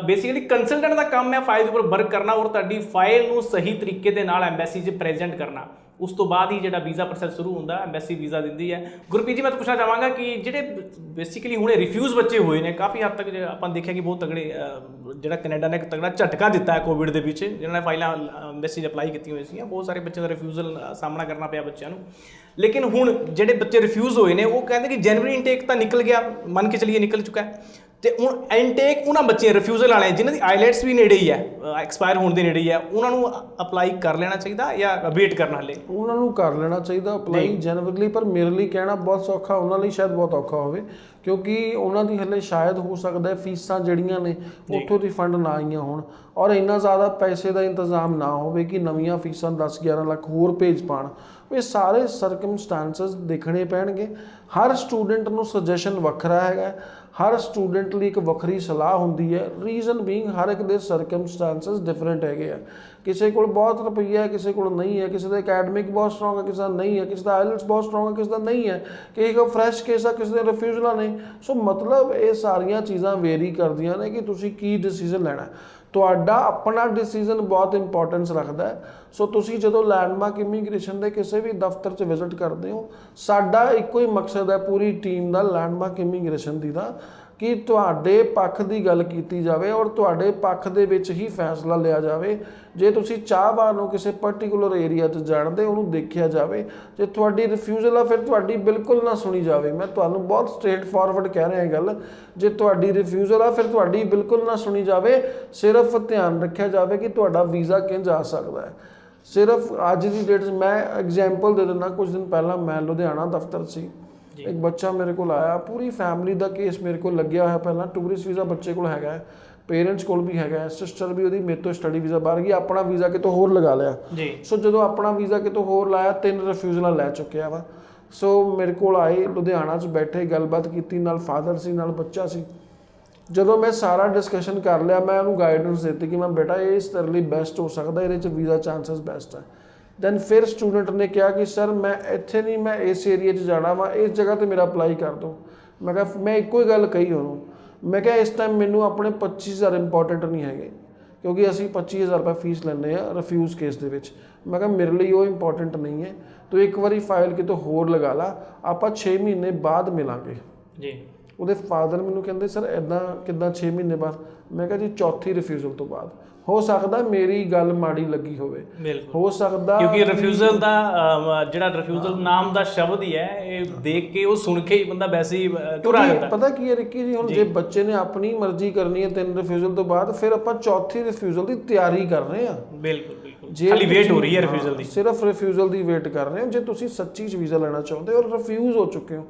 ਬੇਸਿਕਲੀ ਕੰਸਲਟੈਂਟ ਦਾ ਕੰਮ ਹੈ ਫਾਈਲ ਦੇ ਉੱਪਰ ਵਰਕ ਕਰਨਾ ਔਰ ਤੁਹਾਡੀ ਫਾਈਲ ਨੂੰ ਸਹੀ ਤਰੀਕੇ ਦੇ ਨਾਲ ਐਮਬੈਸੀ 'ਚ ਪ੍ਰੈਜ਼ੈਂਟ ਕਰਨਾ। ਉਸ ਤੋਂ ਬਾਅਦ ਹੀ ਜਿਹੜਾ ਵੀਜ਼ਾ ਪ੍ਰੋਸੈਸ ਸ਼ੁਰੂ ਹੁੰਦਾ, ਐਮਬੈਸੀ ਵੀਜ਼ਾ ਦਿੰਦੀ ਹੈ। ਗੁਰਪ੍ਰੀਤ ਜੀ ਮੈਂ ਤਾਂ ਪੁੱਛਣਾ ਚਾਹਾਂਗਾ ਕਿ ਜਿਹੜੇ ਬੇਸਿਕਲੀ ਹੁਣੇ ਰਿਫਿਊਜ਼ ਬੱਚੇ ਹੋਏ ਨੇ ਕਾਫੀ ਹੱਦ ਤੱਕ ਆਪਾਂ ਦੇਖਿਆ ਕਿ ਬਹੁਤ ਤਗੜੇ ਜਿਹੜਾ ਕੈਨੇਡਾ ਨੇ ਇੱਕ ਤਗੜਾ ਝਟਕਾ ਦਿੱਤਾ ਹੈ ਕੋਵਿਡ ਦੇ ਵਿੱਚ, ਜਿਹਨਾਂ ਨੇ ਫਾਈਲਾਂ ਐਮਬੈਸੀ 'ਚ ਅਪਲਾਈ ਕੀਤੀਆਂ ਹੋਈਆਂ ਸੀਗੀਆਂ, ਬਹੁਤ ਸਾਰੇ ਬੱਚਿਆਂ ਦਾ ਰਿਫਿਊਜ਼ਲ ਸਾਹਮਣਾ ਕਰਨਾ ਪਿਆ ਬੱਚਿਆਂ ਨੂੰ। ਲੇਕਿਨ ਹੁਣ ਜਿਹੜੇ ਬੱਚੇ ਰਿਫਿਊਜ਼ ਹੋਏ ਨੇ ਉਹ ਕਹਿੰਦੇ ਕਿ ਜਨਵਰੀ ਇਨਟੇਕ ਤਾਂ ਨਿਕਲ ਗਿਆ, ਮੰਨ ਕੇ ਚੱਲੀਏ ਨਿਕਲ ਚੁੱਕਾ ਹੈ, ਤੇ ਹੁਣ ਇਨਟੇਕ ਉਹਨਾਂ ਬੱਚੇ ਰਿਫਿਊਜ਼ਲ ਵਾਲੇ ਜਿਨ੍ਹਾਂ ਦੀ ਆਈਲੈਟਸ ਵੀ ਨੇੜੇ ਹੀ ਹੈ, ਐਕਸਪਾਇਰ ਹੋਣ ਦੇ ਨੇੜੇ ਹੀ ਹੈ, ਉਹਨਾਂ ਨੂੰ ਅਪਲਾਈ ਕਰ ਲੈਣਾ ਚਾਹੀਦਾ ਜਾਂ ਵੇਟ ਕਰਨਾ ਹਲੇ? ਉਹਨਾਂ ਨੂੰ ਕਰ ਲੈਣਾ ਚਾਹੀਦਾ ਅਪਲਾਈ ਜਨਵਰੀ, ਪਰ ਮੇਰੇ ਲਈ ਕਹਿਣਾ ਬਹੁਤ ਸੌਖਾ, ਉਹਨਾਂ ਲਈ ਸ਼ਾਇਦ ਬਹੁਤ ਔਖਾ ਹੋਵੇ, ਕਿਉਂਕਿ ਉਹਨਾਂ ਦੀ ਹਲੇ ਸ਼ਾਇਦ ਹੋ ਸਕਦਾ ਹੈ ਫੀਸਾਂ ਜਿਹੜੀਆਂ ਨੇ ਉੱਥੋਂ ਰਿਫੰਡ ਨਾ ਆਈਆਂ ਹੋਣ ਔਰ ਇੰਨਾ ਜ਼ਿਆਦਾ ਪੈਸੇ ਦਾ ਇੰਤਜ਼ਾਮ ਨਾ ਹੋਵੇ ਕਿ ਨਵੀਆਂ ਫੀਸਾਂ 10-11 ਲੱਖ ਹੋਰ ਭੇਜ ਪਾਉਣ। ਇਹ ਸਾਰੇ ਸਰਕਮਸਟੈਂਸਸ ਦੇਖਣੇ ਪੈਣਗੇ। ਹਰ ਸਟੂਡੈਂਟ ਨੂੰ ਸੁਜੈਸ਼ਨ ਵੱਖਰਾ ਹੈਗਾ, ਹਰ ਸਟੂਡੈਂਟ ਲਈ ਇੱਕ ਵੱਖਰੀ ਸਲਾਹ ਹੁੰਦੀ ਹੈ। ਰੀਜ਼ਨ ਬੀਇੰਗ ਹਰ ਇੱਕ ਦੇ ਸਰਕਮਸਟੈਂਸਸ ਡਿਫਰੈਂਟ ਹੈਗੇ ਆ। ਕਿਸੇ ਕੋਲ ਬਹੁਤ ਰੁਪਈਆ ਹੈ, ਕਿਸੇ ਕੋਲ ਨਹੀਂ ਹੈ, ਕਿਸੇ ਦਾ ਅਕੈਡਮਿਕ ਬਹੁਤ ਸਟਰੋਂਗ ਹੈ, ਕਿਸੇ ਦਾ ਨਹੀਂ ਹੈ, ਕਿਸੇ ਦਾ ਆਈਲੈਟਸ ਬਹੁਤ ਸਟਰੋਂਗ ਹੈ, ਕਿਸੇ ਦਾ ਨਹੀਂ ਹੈ, ਕਿਸੇ ਕੋਲ ਫਰੈਸ਼ ਕੇਸ ਆ, ਕਿਸੇ ਦੇ ਰਿਫਿਊਜ਼ਲਾਂ ਨੇ। ਸੋ ਮਤਲਬ ਇਹ ਸਾਰੀਆਂ ਚੀਜ਼ਾਂ ਵੇਰੀ ਕਰਦੀਆਂ ਨੇ ਕਿ ਤੁਸੀਂ ਕੀ ਡਿਸੀਜ਼ਨ ਲੈਣਾ। ਤੁਹਾਡਾ ਆਪਣਾ ਡਿਸੀਜ਼ਨ ਬਹੁਤ ਇੰਪੋਰਟੈਂਸ ਰੱਖਦਾ ਹੈ। ਸੋ ਤੁਸੀਂ ਜਦੋਂ ਲੈਂਡਮਾਰਕ ਇਮੀਗ੍ਰੇਸ਼ਨ ਦੇ ਕਿਸੇ ਵੀ ਦਫ਼ਤਰ 'ਚ ਵਿਜ਼ਿਟ ਕਰਦੇ ਹੋ, ਸਾਡਾ ਇੱਕੋ ਹੀ ਮਕਸਦ ਹੈ ਪੂਰੀ ਟੀਮ ਦਾ ਲੈਂਡਮਾਰਕ ਇਮੀਗ੍ਰੇਸ਼ਨ ਦੀ ਦਾ ਕਿ ਤੁਹਾਡੇ ਪੱਖ ਦੀ ਗੱਲ ਕੀਤੀ ਜਾਵੇ ਔਰ ਤੁਹਾਡੇ ਪੱਖ ਦੇ ਵਿੱਚ ਹੀ ਫੈਸਲਾ ਲਿਆ ਜਾਵੇ। ਜੇ ਤੁਸੀਂ ਚਾਹਵਾਨ ਹੋ ਕਿਸੇ ਪਰਟੀਕੂਲਰ ਏਰੀਆ 'ਚ ਜਾਣਦੇ, ਉਹਨੂੰ ਦੇਖਿਆ ਜਾਵੇ। ਜੇ ਤੁਹਾਡੀ ਰਿਫਿਊਜ਼ਲ ਆ ਫਿਰ ਤੁਹਾਡੀ ਬਿਲਕੁਲ ਨਾ ਸੁਣੀ ਜਾਵੇ। ਮੈਂ ਤੁਹਾਨੂੰ ਬਹੁਤ ਸਟ੍ਰੇਟ ਫਾਰਵਰਡ ਕਹਿ ਰਿਹਾ ਗੱਲ, ਜੇ ਤੁਹਾਡੀ ਰਿਫਿਊਜ਼ਲ ਆ ਫਿਰ ਤੁਹਾਡੀ ਬਿਲਕੁਲ ਨਾ ਸੁਣੀ ਜਾਵੇ। ਸਿਰਫ ਧਿਆਨ ਰੱਖਿਆ ਜਾਵੇ ਕਿ ਤੁਹਾਡਾ ਵੀਜ਼ਾ ਕਿੰਝ ਆ ਸਕਦਾ ਹੈ। ਸਿਰਫ ਅੱਜ ਦੀ ਡੇਟ 'ਚ ਮੈਂ ਐਗਜ਼ਾਮਪਲ ਦੇ ਦਿੰਦਾ, ਕੁਝ ਦਿਨ ਪਹਿਲਾਂ ਮੈਂ ਲੁਧਿਆਣਾ ਦਫ਼ਤਰ ਸੀ, ਇੱਕ ਬੱਚਾ ਮੇਰੇ ਕੋਲ ਆਇਆ, ਪੂਰੀ ਫੈਮਿਲੀ ਦਾ ਕੇਸ ਮੇਰੇ ਕੋਲ ਲੱਗਿਆ ਹੋਇਆ। ਪਹਿਲਾਂ ਟੂਰਿਸਟ ਵੀਜ਼ਾ ਬੱਚੇ ਕੋਲ ਹੈਗਾ ਹੈ, ਪੇਰੈਂਟਸ ਕੋਲ ਵੀ ਹੈਗਾ ਹੈ, ਸਿਸਟਰ ਵੀ ਉਹਦੀ ਮੇਰੇ ਤੋਂ ਸਟੱਡੀ ਵੀਜ਼ਾ ਬਾਹਰ ਗਈ, ਆਪਣਾ ਵੀਜ਼ਾ ਕਿਤੋਂ ਹੋਰ ਲਗਾ ਲਿਆ ਜੀ। ਸੋ ਜਦੋਂ ਆਪਣਾ ਵੀਜ਼ਾ ਕਿਤੋਂ ਹੋਰ ਲਾਇਆ 3 ਰਿਫਿਊਜ਼ਲਾਂ ਲੈ ਚੁੱਕਿਆ ਵਾ। ਸੋ ਮੇਰੇ ਕੋਲ ਆਏ, ਲੁਧਿਆਣਾ 'ਚ ਬੈਠੇ, ਗੱਲਬਾਤ ਕੀਤੀ, ਨਾਲ ਫਾਦਰ ਸੀ ਨਾਲ ਬੱਚਾ ਸੀ। ਜਦੋਂ ਮੈਂ ਸਾਰਾ ਡਿਸਕਸ਼ਨ ਕਰ ਲਿਆ, ਮੈਂ ਉਹਨੂੰ ਗਾਈਡੈਂਸ ਦਿੱਤੀ ਕਿ ਮੈਂ ਬੇਟਾ ਇਹ ਇਸ ਤੇਰੇ ਲਈ ਬੈਸਟ ਹੋ ਸਕਦਾ, ਇਹਦੇ 'ਚ ਵੀਜ਼ਾ ਚਾਂਸਸ ਬੈਸਟ ਹੈ। ਦੈਨ ਫਿਰ ਸਟੂਡੈਂਟ ਨੇ ਕਿਹਾ ਕਿ ਸਰ ਮੈਂ ਇੱਥੇ ਨਹੀਂ, ਮੈਂ ਇਸ ਏਰੀਏ 'ਚ ਜਾਣਾ ਵਾ, ਇਸ ਜਗ੍ਹਾ 'ਤੇ ਮੇਰਾ ਅਪਲਾਈ ਕਰ ਦਿਓ। ਮੈਂ ਕਿਹਾ, ਮੈਂ ਇੱਕੋ ਹੀ ਗੱਲ ਕਹੀ ਉਹਨੂੰ, ਮੈਂ ਕਿਹਾ ਇਸ ਟਾਈਮ ਮੈਨੂੰ ਆਪਣੇ 25,000 ਇੰਪੋਰਟੈਂਟ ਨਹੀਂ ਹੈਗੇ, ਕਿਉਂਕਿ ਅਸੀਂ 25,000 ਰੁਪਏ ਫੀਸ ਲੈਂਦੇ ਹਾਂ ਰਿਫਿਊਜ਼ ਕੇਸ ਦੇ ਵਿੱਚ। ਮੈਂ ਕਿਹਾ ਮੇਰੇ ਲਈ ਉਹ ਇੰਪੋਰਟੈਂਟ ਨਹੀਂ ਹੈ, ਤੂੰ ਇੱਕ ਵਾਰੀ ਫਾਈਲ ਕਿਤੋਂ ਹੋਰ ਲਗਾ ਲਾ, ਆਪਾਂ 6 ਮਹੀਨੇ ਬਾਅਦ ਮਿਲਾਂਗੇ ਜੀ। ਉਹਦੇ ਫਾਦਰ ਮੈਨੂੰ ਕਹਿੰਦੇ ਸਰ ਇੱਦਾਂ ਕਿੱਦਾਂ 6 ਮਹੀਨੇ ਬਾਅਦ? ਮੈਂ ਕਿਹਾ ਜੀ ਚੌਥੀ ਰਿਫਿਊਜ਼ਲ ਤੋਂ ਬਾਅਦ। ਹੋ ਸਕਦਾ ਮੇਰੀ ਗੱਲ ਮਾੜੀ ਲੱਗੀ ਹੋਵੇ, ਹੋ ਸਕਦਾ, ਕਿਉਂਕਿ ਰਿਫਿਊਜ਼ਲ ਦਾ ਜਿਹੜਾ ਰਿਫਿਊਜ਼ਲ ਨਾਮ ਦਾ ਸ਼ਬਦ ਹੀ ਹੈ, ਇਹ ਦੇਖ ਕੇ ਉਹ ਸੁਣ ਕੇ ਹੀ ਬੰਦਾ ਵੈਸੇ ਹੀ ਘਬਰਾ ਜਾਂਦਾ। ਪਤਾ ਕੀ ਹੈ ਰਿੱਕੀ ਜੀ, ਹੁਣ ਜੇ ਬੱਚੇ ਨੇ ਆਪਣੀ ਮਰਜ਼ੀ ਕਰਨੀ ਹੈ 3 ਰਿਫਿਊਜ਼ਲ ਤੋਂ ਬਾਅਦ, ਫਿਰ ਆਪਾਂ ਚੌਥੀ ਰਿਫਿਊਜ਼ਲ ਦੀ ਤਿਆਰੀ ਕਰ ਰਹੇ ਹਾਂ। ਬਿਲਕੁਲ ਬਿਲਕੁਲ, ਖਾਲੀ ਵੇਟ ਹੋ ਰਹੀ ਹੈ ਰਿਫਿਊਜ਼ਲ ਦੀ, ਸਿਰਫ ਰਿਫਿਊਜ਼ਲ ਦੀ ਵੇਟ ਕਰ ਰਹੇ ਹੋ। ਜੇ ਤੁਸੀਂ ਸੱਚੀ 'ਚ ਵੀਜ਼ਾ ਲੈਣਾ ਚਾਹੁੰਦੇ ਹੋ ਔਰ ਰਿਫਿਊਜ਼ ਹੋ ਚੁੱਕੇ ਹੋ,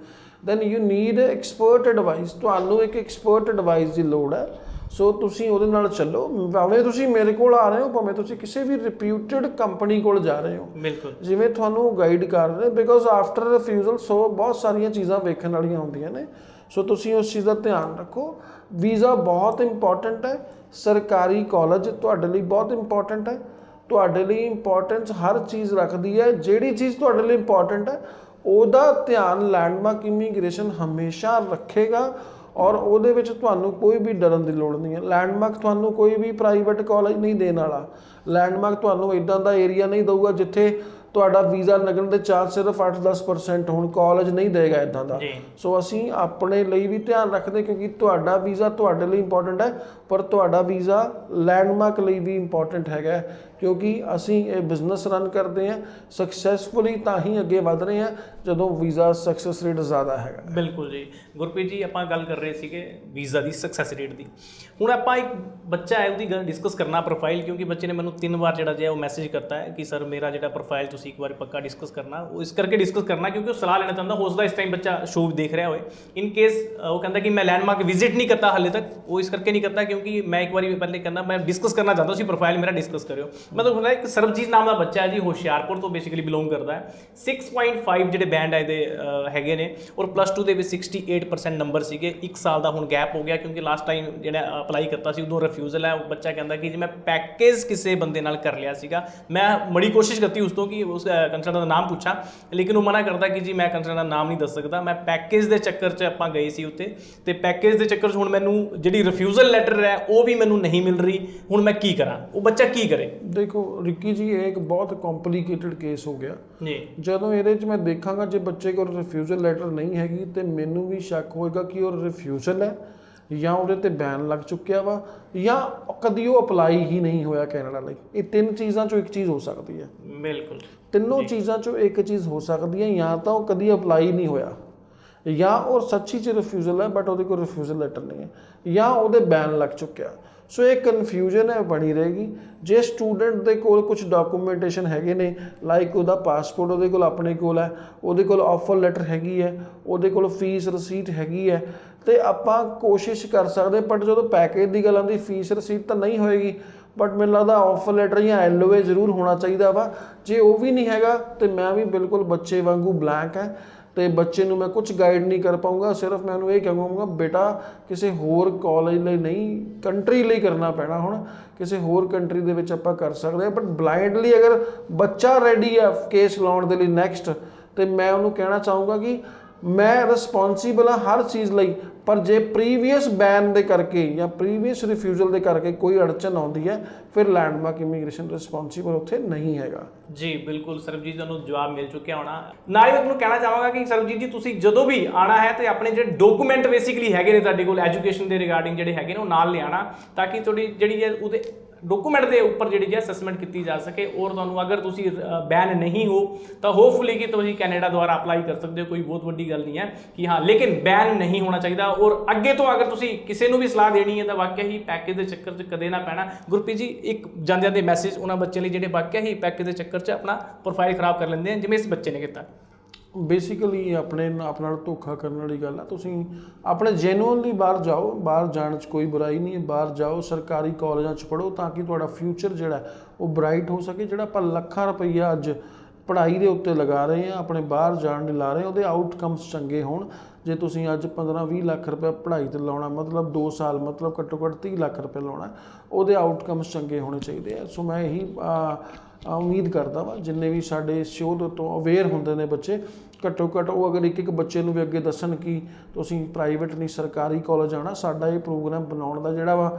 then you need expert advice. ਤੁਹਾਨੂੰ ਇੱਕ ਐਕਸਪਰਟ ਐਡਵਾਈਸ ਦੀ ਲੋੜ ਹੈ। ਸੋ ਤੁਸੀਂ ਉਹਦੇ ਨਾਲ ਚੱਲੋ, ਭਾਵੇਂ ਤੁਸੀਂ ਮੇਰੇ ਕੋਲ ਆ ਰਹੇ ਹੋ, ਭਾਵੇਂ ਤੁਸੀਂ ਕਿਸੇ ਵੀ ਰਿਪਿਊਟਡ ਕੰਪਨੀ ਕੋਲ ਜਾ ਰਹੇ ਹੋ, ਬਿਲਕੁਲ ਜਿਵੇਂ ਤੁਹਾਨੂੰ ਗਾਈਡ ਕਰ ਰਹੇ, ਬਿਕੋਜ਼ ਆਫਟਰ ਰਿਫਿਊਜ਼ਲ ਸੋ ਬਹੁਤ ਸਾਰੀਆਂ ਚੀਜ਼ਾਂ ਵੇਖਣ ਵਾਲੀਆਂ ਹੁੰਦੀਆਂ ਨੇ। ਸੋ ਤੁਸੀਂ ਉਸ ਚੀਜ਼ ਦਾ ਧਿਆਨ ਰੱਖੋ। ਵੀਜ਼ਾ ਬਹੁਤ ਇੰਪੋਰਟੈਂਟ ਹੈ, ਸਰਕਾਰੀ ਕਾਲਜ ਤੁਹਾਡੇ ਲਈ ਬਹੁਤ ਇੰਪੋਰਟੈਂਟ ਹੈ। ਤੁਹਾਡੇ ਲਈ ਇੰਪੋਰਟੈਂਸ ਹਰ ਚੀਜ਼ ਰੱਖਦੀ ਹੈ। ਜਿਹੜੀ ਚੀਜ਼ ਤੁਹਾਡੇ ਲਈ ਇੰਪੋਰਟੈਂਟ ਹੈ ਉਹਦਾ ਧਿਆਨ ਲੈਂਡਮਾਰਕ ਇਮੀਗ੍ਰੇਸ਼ਨ ਹਮੇਸ਼ਾ ਰੱਖੇਗਾ ਔਰ ਉਹਦੇ ਵਿੱਚ ਤੁਹਾਨੂੰ ਕੋਈ ਵੀ ਡਰਨ ਦੀ ਲੋੜ ਨਹੀਂ ਹੈ। ਲੈਂਡਮਾਰਕ ਤੁਹਾਨੂੰ ਕੋਈ ਵੀ ਪ੍ਰਾਈਵੇਟ ਕਾਲਜ ਨਹੀਂ ਦੇਣ ਵਾਲਾ। ਲੈਂਡਮਾਰਕ ਤੁਹਾਨੂੰ ਇੱਦਾਂ ਦਾ ਏਰੀਆ ਨਹੀਂ ਦਊਗਾ ਜਿੱਥੇ ਤੁਹਾਡਾ ਵੀਜ਼ਾ ਲੱਗਣ ਦੇ ਚਾਂਸ ਸਿਰਫ 8-10% ਹੋਣ। ਕਾਲਜ ਨਹੀਂ ਦੇਗਾ ਇੱਦਾਂ ਦਾ। ਸੋ ਅਸੀਂ ਆਪਣੇ ਲਈ ਵੀ ਧਿਆਨ ਰੱਖਦੇ, ਕਿਉਂਕਿ ਤੁਹਾਡਾ ਵੀਜ਼ਾ ਤੁਹਾਡੇ ਲਈ ਇੰਪੋਰਟੈਂਟ ਹੈ, ਪਰ ਤੁਹਾਡਾ ਵੀਜ਼ਾ ਲੈਂਡਮਾਰਕ ਲਈ ਵੀ ਇੰਪੋਰਟੈਂਟ ਹੈਗਾ, ਕਿਉਂਕਿ ਅਸੀਂ ਇਹ ਬਿਜ਼ਨਸ ਰਨ ਕਰਦੇ ਹਾਂ। ਸਕਸੈਸਫੁਲੀ ਤਾਂ ਹੀ ਅੱਗੇ ਵਧ ਰਹੇ ਹਾਂ ਜਦੋਂ ਵੀਜ਼ਾ ਸਕਸੈਸ ਰੇਟ ਜ਼ਿਆਦਾ ਹੈਗਾ। ਬਿਲਕੁਲ ਜੀ। ਗੁਰਪ੍ਰੀਤ ਜੀ, ਆਪਾਂ ਗੱਲ ਕਰ ਰਹੇ ਸੀਗੇ ਵੀਜ਼ਾ ਦੀ ਸਕਸੈਸ ਰੇਟ ਦੀ। ਹੁਣ ਆਪਾਂ ਇੱਕ ਬੱਚਾ ਹੈ ਉਹਦੀ ਗੱਲ ਡਿਸਕਸ ਕਰਨਾ ਪ੍ਰੋਫਾਈਲ, ਕਿਉਂਕਿ ਬੱਚੇ ਨੇ ਮੈਨੂੰ 3 ਵਾਰ ਜਿਹੜਾ ਜਿਹਾ ਉਹ ਮੈਸੇਜ ਕਰਤਾ ਹੈ ਕਿ ਸਰ ਮੇਰਾ ਜਿਹੜਾ ਪ੍ਰੋਫਾਈਲ ਤੁਸੀਂ ਇੱਕ ਵਾਰ ਪੱਕਾ ਡਿਸਕਸ ਕਰਨਾ। ਉਹ ਇਸ ਕਰਕੇ ਡਿਸਕਸ ਕਰਨਾ ਕਿਉਂਕਿ ਉਹ ਸਲਾਹ ਲੈਣਾ ਚਾਹੁੰਦਾ। ਹੋ ਸਕਦਾ ਇਸ ਟਾਈਮ ਬੱਚਾ ਸ਼ੋਅ ਦੇਖ ਰਿਹਾ ਹੋਏ, ਇਨ ਕੇਸ ਉਹ ਕਹਿੰਦਾ ਕਿ ਮੈਂ ਲੈਂਡਮਾਰਕ ਵਿਜ਼ਿਟ ਨਹੀਂ ਕਰਤਾ ਹਾਲੇ ਤੱਕ। ਉਹ ਇਸ ਕਰਕੇ ਨਹੀਂ ਕਰਤਾ ਕਿਉਂਕਿ ਮੈਂ ਇੱਕ ਵਾਰੀ ਪਹਿਲੇ ਕਹਿੰਦਾ ਮੈਂ ਡਿਸਕਸ ਕਰਨਾ ਚਾਹੁੰਦਾ ਸੀ, ਪ੍ਰੋਫਾਈਲ ਮੇਰਾ ਡਿਸਕਸ ਕਰਿਓ। ਮੈਂ ਤੁਹਾਨੂੰ ਪਤਾ ਇੱਕ ਸਰਬਜੀਤ ਨਾਮ ਦਾ ਬੱਚਾ ਹੈ ਜੀ, ਹੁਸ਼ਿਆਰਪੁਰ ਤੋਂ ਬੇਸਿਕਲੀ ਬਿਲੋਂਗ ਕਰਦਾ ਹੈ। 6.5 ਜਿਹੜੇ ਬੈਂਡ ਹੈ ਇਹਦੇ ਹੈਗੇ ਨੇ, ਔਰ +2 ਦੇ ਵਿੱਚ 68% ਨੰਬਰ ਸੀਗੇ। 1 ਸਾਲ ਦਾ ਹੁਣ ਗੈਪ ਹੋ ਗਿਆ ਕਿਉਂਕਿ ਲਾਸਟ ਟਾਈਮ ਜਿਹੜਾ ਅਪਲਾਈ ਕਰਤਾ ਸੀ ਉਦੋਂ ਰਿਫਿਊਜ਼ਲ ਹੈ। ਉਹ ਬੱਚਾ ਕਹਿੰਦਾ ਕਿ ਜੀ ਮੈਂ ਪੈਕੇਜ ਕਿਸੇ ਬੰਦੇ ਨਾਲ ਕਰ ਲਿਆ ਸੀਗਾ, ਮੈਂ ਬੜੀ ਕੋਸ਼ਿਸ਼ ਕੀਤੀ ਉਸ ਤੋਂ ਕਿ ਉਸ ਕੰਸਰਟ ਦਾ ਨਾਮ ਪੁੱਛਾਂ, ਲੇਕਿਨ ਉਹ ਮਨਾ ਕਰਦਾ ਕਿ ਜੀ ਮੈਂ ਕੰਸਰਟ ਦਾ ਨਾਮ ਨਹੀਂ ਦੱਸ ਸਕਦਾ। ਮੈਂ ਪੈਕੇਜ ਦੇ ਚੱਕਰ 'ਚ ਆਪਾਂ ਗਏ ਸੀ ਉੱਤੇ, ਤੇ ਪੈਕੇਜ ਦੇ ਚੱਕਰ 'ਚ ਹੁਣ ਮੈਨੂੰ ਜਿਹੜੀ ਰਿਫਿਊਜ਼ਲ ਲੈਟਰ ਹੈ ਉਹ ਵੀ ਮੈਨੂੰ ਨਹੀਂ ਮਿਲ ਰਹੀ। ਹੁਣ ਮੈਂ ਕੀ ਕਰਾਂ, ਉਹ ਬੱਚਾ ਕੀ ਕਰੇ? ਦੇਖੋ ਰਿੱਕੀ ਜੀ, ਇਹ ਇੱਕ ਬਹੁਤ ਕੰਪਲਿਕੇਟਡ ਕੇਸ ਹੋ ਗਿਆ ਜੀ। ਜਦੋਂ ਇਹਦੇ 'ਚ ਮੈਂ ਦੇਖਾਂਗਾ ਜੇ ਬੱਚੇ ਕੋਲ ਰਿਫਿਊਜ਼ਲ ਲੈਟਰ ਨਹੀਂ ਹੈਗੀ ਤੇ ਮੈਨੂੰ ਵੀ ਸ਼ੱਕ ਹੋਏਗਾ ਕਿ ਉਹ ਰਿਫਿਊਜ਼ਲ ਹੈ ਜਾਂ ਉਹਦੇ ਤੇ ਬੈਨ ਲੱਗ ਚੁੱਕਿਆ ਵਾ ਜਾਂ ਕਦੀ ਉਹ ਅਪਲਾਈ ਹੀ ਨਹੀਂ ਹੋਇਆ ਕੈਨੇਡਾ ਲਈ। ਇਹ ਤਿੰਨ ਚੀਜ਼ਾਂ 'ਚੋਂ ਇੱਕ ਚੀਜ਼ ਹੋ ਸਕਦੀ ਹੈ। ਬਿਲਕੁਲ, ਤਿੰਨੋਂ ਚੀਜ਼ਾਂ 'ਚੋਂ ਇੱਕ ਚੀਜ਼ ਹੋ ਸਕਦੀ ਹੈ, ਜਾਂ ਤਾਂ ਉਹ ਕਦੀ ਅਪਲਾਈ ਨਹੀਂ ਹੋਇਆ, ਜਾਂ ਉਹ ਸੱਚੀ 'ਚ ਰਿਫਿਊਜ਼ਲ ਹੈ ਬਟ ਉਹਦੇ ਕੋਲ ਰਿਫਿਊਜ਼ਲ ਲੈਟਰ ਨਹੀਂ ਹੈ, ਜਾਂ ਉਹਦੇ ਬੈਨ ਲੱਗ ਚੁੱਕਿਆ। ਸੋ ਇਹ ਕਨਫਿਊਜ਼ਨ ਹੈ ਬਣੀ ਰਹੇਗੀ। ਜੇ ਸਟੂਡੈਂਟ ਦੇ ਕੋਲ ਕੁਝ ਡਾਕੂਮੈਂਟੇਸ਼ਨ ਹੈਗੇ ਨੇ, ਲਾਈਕ ਉਹਦਾ ਪਾਸਪੋਰਟ ਉਹਦੇ ਕੋਲ ਆਪਣੇ ਕੋਲ ਹੈ, ਉਹਦੇ ਕੋਲ ਆਫਰ ਲੈਟਰ ਹੈਗੀ ਹੈ, ਉਹਦੇ ਕੋਲ ਫੀਸ ਰਸੀਟ ਹੈਗੀ ਹੈ, ਤੇ ਆਪਾਂ ਕੋਸ਼ਿਸ਼ ਕਰ ਸਕਦੇ। ਬਟ ਜਦੋਂ ਪੈਕੇਜ ਦੀ ਗੱਲ ਆਉਂਦੀ, ਫੀਸ ਰਸੀਟ ਤਾਂ ਨਹੀਂ ਹੋਏਗੀ, ਬਟ ਮੈਨੂੰ ਲੱਗਦਾ ਆਫਰ ਲੈਟਰ ਜਾਂ LOA ਜ਼ਰੂਰ ਹੋਣਾ ਚਾਹੀਦਾ ਵਾ। ਜੇ ਉਹ ਵੀ ਨਹੀਂ ਹੈਗਾ ਤੇ ਮੈਂ ਵੀ ਬਿਲਕੁਲ ਬੱਚੇ ਵਾਂਗੂ ਬਲੈਂਕ ਹੈ ਤੇ ਬੱਚੇ ਨੂੰ ਮੈਂ ਕੁਝ ਗਾਈਡ ਨਹੀਂ ਕਰ ਪਾਊਂਗਾ। ਸਿਰਫ ਮੈਂ ਉਹਨੂੰ ਇਹ ਕਹਾਂਗਾ, ਬੇਟਾ ਕਿਸੇ ਹੋਰ ਕਾਲਜ ਲਈ ਨਹੀਂ, ਕੰਟਰੀ ਲਈ ਕਰਨਾ ਪੈਣਾ। ਹੁਣ ਕਿਸੇ ਹੋਰ ਕੰਟਰੀ ਦੇ ਵਿੱਚ ਆਪਾਂ ਕਰ ਸਕਦੇ ਹਾਂ, ਬਟ ਬਲਾਈਂਡਲੀ ਅਗਰ ਬੱਚਾ ਰੈਡੀ ਹੈ ਕੇਸ ਲਾਉਣ ਦੇ ਲਈ ਨੈਕਸਟ, ਤੇ ਮੈਂ ਉਹਨੂੰ ਕਹਿਣਾ ਚਾਹੂੰਗਾ ਕਿ ਮੈਂ ਰਿਸਪੌਂਸੀਬਲ ਹਾਂ ਹਰ ਚੀਜ਼ ਲਈ, ਪਰ ਜੇ ਪ੍ਰੀਵੀਅਸ ਬੈਨ ਦੇ ਕਰਕੇ ਜਾਂ ਪ੍ਰੀਵੀਅਸ ਰਿਫਿਊਜ਼ਲ ਦੇ ਕਰਕੇ ਕੋਈ ਅੜਚਨ ਆਉਂਦੀ ਹੈ, ਫਿਰ ਲੈਂਡਮਾਰਕ ਇਮੀਗ੍ਰੇਸ਼ਨ ਰਿਸਪੌਂਸੀਬਲ ਉੱਥੇ ਨਹੀਂ ਹੈਗਾ। ਜੀ ਬਿਲਕੁਲ ਸਰਬਜੀਤ, ਤੁਹਾਨੂੰ ਜਵਾਬ ਮਿਲ ਚੁੱਕਿਆ ਹੋਣਾ। ਨਾਲ ਹੀ ਮੈਂ ਤੁਹਾਨੂੰ ਕਹਿਣਾ ਚਾਹਾਂਗਾ ਕਿ ਸਰਬਜੀਤ ਜੀ, ਤੁਸੀਂ ਜਦੋਂ ਵੀ ਆਣਾ ਹੈ ਤੇ ਆਪਣੇ ਜਿਹੜੇ ਡਾਕੂਮੈਂਟ ਬੇਸਿਕਲੀ ਹੈਗੇ ਨੇ ਤੁਹਾਡੇ ਕੋਲ ਐਜੂਕੇਸ਼ਨ ਦੇ ਰਿਗਾਰਡਿੰਗ ਜਿਹੜੇ ਹੈਗੇ ਨੇ ਉਹ ਨਾਲ ਲਿਆਣਾ, ਤਾਂ ਕਿ ਤੁਹਾਡੀ ਜਿਹੜੀ ਹੈ ਉਹਦੇ ਡਾਕੂਮੈਂਟ ਦੇ ਉੱਪਰ ਜਿਹੜੀ ਹੈ ਅਸੈਸਮੈਂਟ ਕੀਤੀ ਜਾ ਸਕੇ। ਔਰ ਤੁਹਾਨੂੰ ਅਗਰ ਤੁਸੀਂ ਬੈਨ ਨਹੀਂ ਹੋ ਤਾਂ ਹੋਪਫੁਲੀ ਕਿ ਤੁਸੀਂ ਕੈਨੇਡਾ ਦੁਆਰਾ ਅਪਲਾਈ ਕਰ ਸਕਦੇ ਹੋ, ਕੋਈ ਬਹੁਤ ਵੱਡੀ ਗੱਲ ਨਹੀਂ ਹੈ ਕਿ ਹਾਂ, ਲੇਕਿਨ ਬੈਨ ਨਹੀਂ ਹੋਣਾ ਚਾਹੀਦਾ। ਔਰ ਅੱਗੇ ਤੋਂ ਅਗਰ ਤੁਸੀਂ ਕਿਸੇ ਨੂੰ ਵੀ ਸਲਾਹ ਦੇਣੀ ਹੈ ਤਾਂ ਵਾਕਿਆ ਹੀ ਪੈਕੇਜ ਦੇ ਚੱਕਰ 'ਚ ਕਦੇ ਨਾ ਪੈਣਾ। ਗੁਰਪ੍ਰੀਤ ਜੀ, ਇੱਕ ਜਾਂਦਿਆਂ ਦੇ ਮੈਸੇਜ ਉਹਨਾਂ ਬੱਚਿਆਂ ਲਈ ਜਿਹੜੇ ਵਾਕਿਆ ਹੀ ਪੈਕੇਜ ਦੇ ਚੱਕਰ 'ਚ ਆਪਣਾ ਪ੍ਰੋਫਾਈਲ ਖਰਾਬ ਕਰ ਲੈਂਦੇ ਹਨ, ਜਿਵੇਂ ਇਸ ਬੱਚੇ ਨੇ ਕੀਤਾ। ਬੇਸਿਕਲੀ ਆਪਣੇ ਨਾਲ ਧੋਖਾ ਕਰਨ ਵਾਲੀ ਗੱਲ ਆ। ਤੁਸੀਂ ਆਪਣੇ ਜੈਨੂਅਨਲੀ ਬਾਹਰ ਜਾਓ, ਬਾਹਰ ਜਾਣ 'ਚ ਕੋਈ ਬੁਰਾਈ ਨਹੀਂ ਹੈ। ਬਾਹਰ ਜਾਓ, ਸਰਕਾਰੀ ਕਾਲਜਾਂ 'ਚ ਪੜ੍ਹੋ ਤਾਂ ਕਿ ਤੁਹਾਡਾ ਫਿਊਚਰ ਜਿਹੜਾ ਉਹ ਬ੍ਰਾਈਟ ਹੋ ਸਕੇ। ਜਿਹੜਾ ਆਪਾਂ ਲੱਖਾਂ ਰੁਪਈਆ ਅੱਜ ਪੜ੍ਹਾਈ ਦੇ ਉੱਤੇ ਲਗਾ ਰਹੇ ਹਾਂ, ਆਪਣੇ ਬਾਹਰ ਜਾਣ ਲਈ ਲਾ ਰਹੇ ਹਾਂ, ਉਹਦੇ ਆਊਟਕਮਸ ਚੰਗੇ ਹੋਣ। ਜੇ ਤੁਸੀਂ ਅੱਜ 15-20 ਲੱਖ ਰੁਪਏ ਪੜ੍ਹਾਈ 'ਤੇ ਲਾਉਣਾ, ਮਤਲਬ 2 ਸਾਲ, ਮਤਲਬ ਘੱਟੋ ਘੱਟ 30 ਲੱਖ ਰੁਪਏ ਲਾਉਣਾ, ਉਹਦੇ ਆਊਟਕਮਸ ਚੰਗੇ ਹੋਣੇ ਚਾਹੀਦੇ ਆ। ਸੋ ਮੈਂ ਇਹੀ ਉਮੀਦ ਕਰਦਾ ਵਾ ਜਿੰਨੇ ਵੀ ਸਾਡੇ ਸ਼ੋਅ ਤੋਂ ਅਵੇਅਰ ਹੁੰਦੇ ਨੇ ਬੱਚੇ, ਘੱਟੋ ਘੱਟ ਉਹ ਅਗਰ ਇੱਕ ਬੱਚੇ ਨੂੰ ਵੀ ਅੱਗੇ ਦੱਸਣ ਕਿ ਤੁਸੀਂ ਪ੍ਰਾਈਵੇਟ ਨਹੀਂ ਸਰਕਾਰੀ ਕਾਲਜ ਆਉਣਾ। ਸਾਡਾ ਇਹ ਪ੍ਰੋਗਰਾਮ ਬਣਾਉਣ ਦਾ ਜਿਹੜਾ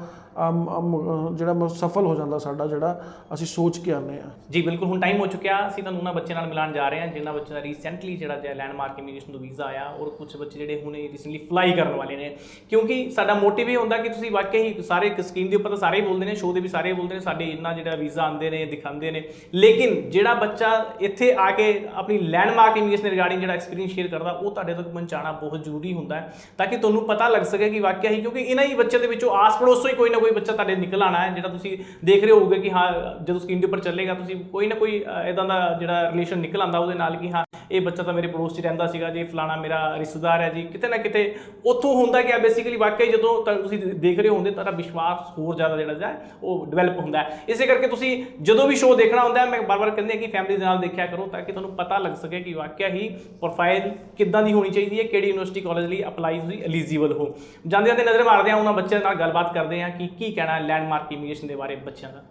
ਸਫਲ ਹੋ ਜਾਂਦਾ ਸਾਡਾ, ਜਿਹੜਾ ਅਸੀਂ ਸੋਚ ਕੇ ਆਉਂਦੇ ਹਾਂ। ਜੀ ਬਿਲਕੁਲ, ਹੁਣ ਟਾਈਮ ਹੋ ਚੁੱਕਿਆ। ਅਸੀਂ ਤੁਹਾਨੂੰ ਉਹਨਾਂ ਬੱਚਿਆਂ ਨਾਲ ਮਿਲਾਉਣ ਜਾ ਰਹੇ ਹਾਂ ਜਿਨ੍ਹਾਂ ਬੱਚਿਆਂ ਦਾ ਰੀਸੈਂਟਲੀ ਜਿਹੜਾ ਲੈਂਡਮਾਰਕ ਇਮੀਗ੍ਰੇਸ਼ਨ ਤੋਂ ਵੀਜ਼ਾ ਆਇਆ, ਔਰ ਕੁਝ ਬੱਚੇ ਜਿਹੜੇ ਹੁਣੇ ਰੀਸੈਂਟਲੀ ਫਲਾਈ ਕਰਨ ਵਾਲੇ ਨੇ। ਕਿਉਂਕਿ ਸਾਡਾ ਮੋਟਿਵ ਇਹ ਹੁੰਦਾ ਕਿ ਤੁਸੀਂ ਵਾਕਿਆ ਹੀ ਸਾਰੇ ਸਕੀਮ ਦੇ ਉੱਪਰ ਤਾਂ ਸਾਰੇ ਹੀ ਬੋਲਦੇ ਨੇ, ਸ਼ੋਅ ਦੇ ਵੀ ਸਾਰੇ ਬੋਲਦੇ ਨੇ, ਸਾਡੇ ਇੰਨਾ ਜਿਹੜਾ ਵੀਜ਼ਾ ਆਉਂਦੇ ਨੇ, ਦਿਖਾਉਂਦੇ ਨੇ, ਲੇਕਿਨ ਜਿਹੜਾ ਬੱਚਾ ਇੱਥੇ ਆ ਕੇ ਆਪਣੀ ਲੈਂਡਮਾਰਕ ਇਮੀਗ੍ਰੇਸ਼ਨ ਰਿਗਾਰਡਿੰਗ ਜਿਹੜਾ ਐਕਸਪੀਰੀਅੰਸ ਸ਼ੇਅਰ ਕਰਦਾ, ਉਹ ਤੁਹਾਡੇ ਤੱਕ ਪਹੁੰਚਾਉਣਾ ਬਹੁਤ ਜ਼ਰੂਰੀ ਹੁੰਦਾ ਹੈ, ਤਾਂ ਕਿ ਤੁਹਾਨੂੰ ਪਤਾ ਲੱਗ ਸਕੇ ਕਿ ਵਾਕਿਆ ਹੀ, ਕਿਉਂਕਿ ਇਹਨਾਂ ਹੀ ਬੱਚਿਆਂ ਦੇ ਵਿੱਚੋਂ ਆਸ ਪੜੋਸੋਂ ਹੀ ਕੋਈ ਨਾ ਕੋਈ ਬੱਚਾ ਤੁਹਾਡੇ ਨਿਕਲ ਆਉਣਾ ਹੈ, ਜਿਹੜਾ ਤੁਸੀਂ ਦੇਖ ਰਹੇ ਹੋਗੇ ਕਿ ਹਾਂ ਜਦੋਂ ਸਕਰੀਨ ਦੇ ਉੱਪਰ ਚੱਲੇਗਾ ਤੁਸੀਂ ਕੋਈ ਨਾ ਕੋਈ ਇੱਦਾਂ ਦਾ ਜਿਹੜਾ ਰਿਲੇਸ਼ਨ ਨਿਕਲ ਆਉਂਦਾ ਉਹਦੇ ਨਾਲ ਕਿ ਹਾਂ ਇਹ ਬੱਚਾ ਤਾਂ ਮੇਰੇ ਪੜੋਸ 'ਚ ਰਹਿੰਦਾ ਸੀਗਾ ਜੀ, ਫਲਾਣਾ ਮੇਰਾ ਰਿਸ਼ਤੇਦਾਰ ਹੈ ਜੀ। ਕਿਤੇ ਨਾ ਕਿਤੇ ਉੱਥੋਂ ਹੁੰਦਾ ਕਿ ਬੇਸਿਕਲੀ ਵਾਕਿਆ ਜਦੋਂ ਤੁਸੀਂ ਦੇਖ ਰਹੇ ਹੁੰਦੇ ਤੁਹਾਡਾ ਵਿਸ਼ਵਾਸ ਹੋਰ ਜ਼ਿਆਦਾ ਜਿਹੜਾ ਹੈ ਉਹ ਡਿਵੈਲਪ ਹੁੰਦਾ ਹੈ। ਇਸੇ ਕਰਕੇ ਤੁਸੀਂ ਜਦੋਂ ਵੀ ਸ਼ੋਅ ਦੇਖਣਾ ਹੁੰਦਾ, ਮੈਂ ਬਾਰ-ਬਾਰ ਕਹਿੰਦੇ ਹਾਂ ਕਿ ਫੈਮਿਲੀ ਦੇ ਨਾਲ ਦੇਖਿਆ ਕਰੋ ਤਾਂ ਕਿ ਤੁਹਾਨੂੰ ਪਤਾ ਲੱਗ ਸਕੇ ਕਿ ਵਾਕਿਆ ਹੀ ਪ੍ਰੋਫਾਈਲ ਕਿੱਦਾਂ ਦੀ ਹੋਣੀ ਚਾਹੀਦੀ ਹੈ, ਕਿਹੜੀ ਯੂਨੀਵਰਸਿਟੀ ਕਾਲਜ ਲਈ ਅਪਲਾਈ ਤੁਸੀਂ ਐਲੀਜੀਬਲ ਹੋ। ਜਾਂਦੇ ਜਾਂਦੇ ਨਜ਼ਰ ਮਾਰਦੇ ਹਾਂ ਉਹਨਾਂ ਬੱਚਿਆਂ ਨਾਲ ਗੱਲਬਾਤ ਕਰਦੇ हैं कि ਕੀ कहना है लैंडमार्क इमिग्रेशन के बारे में बच्चों का।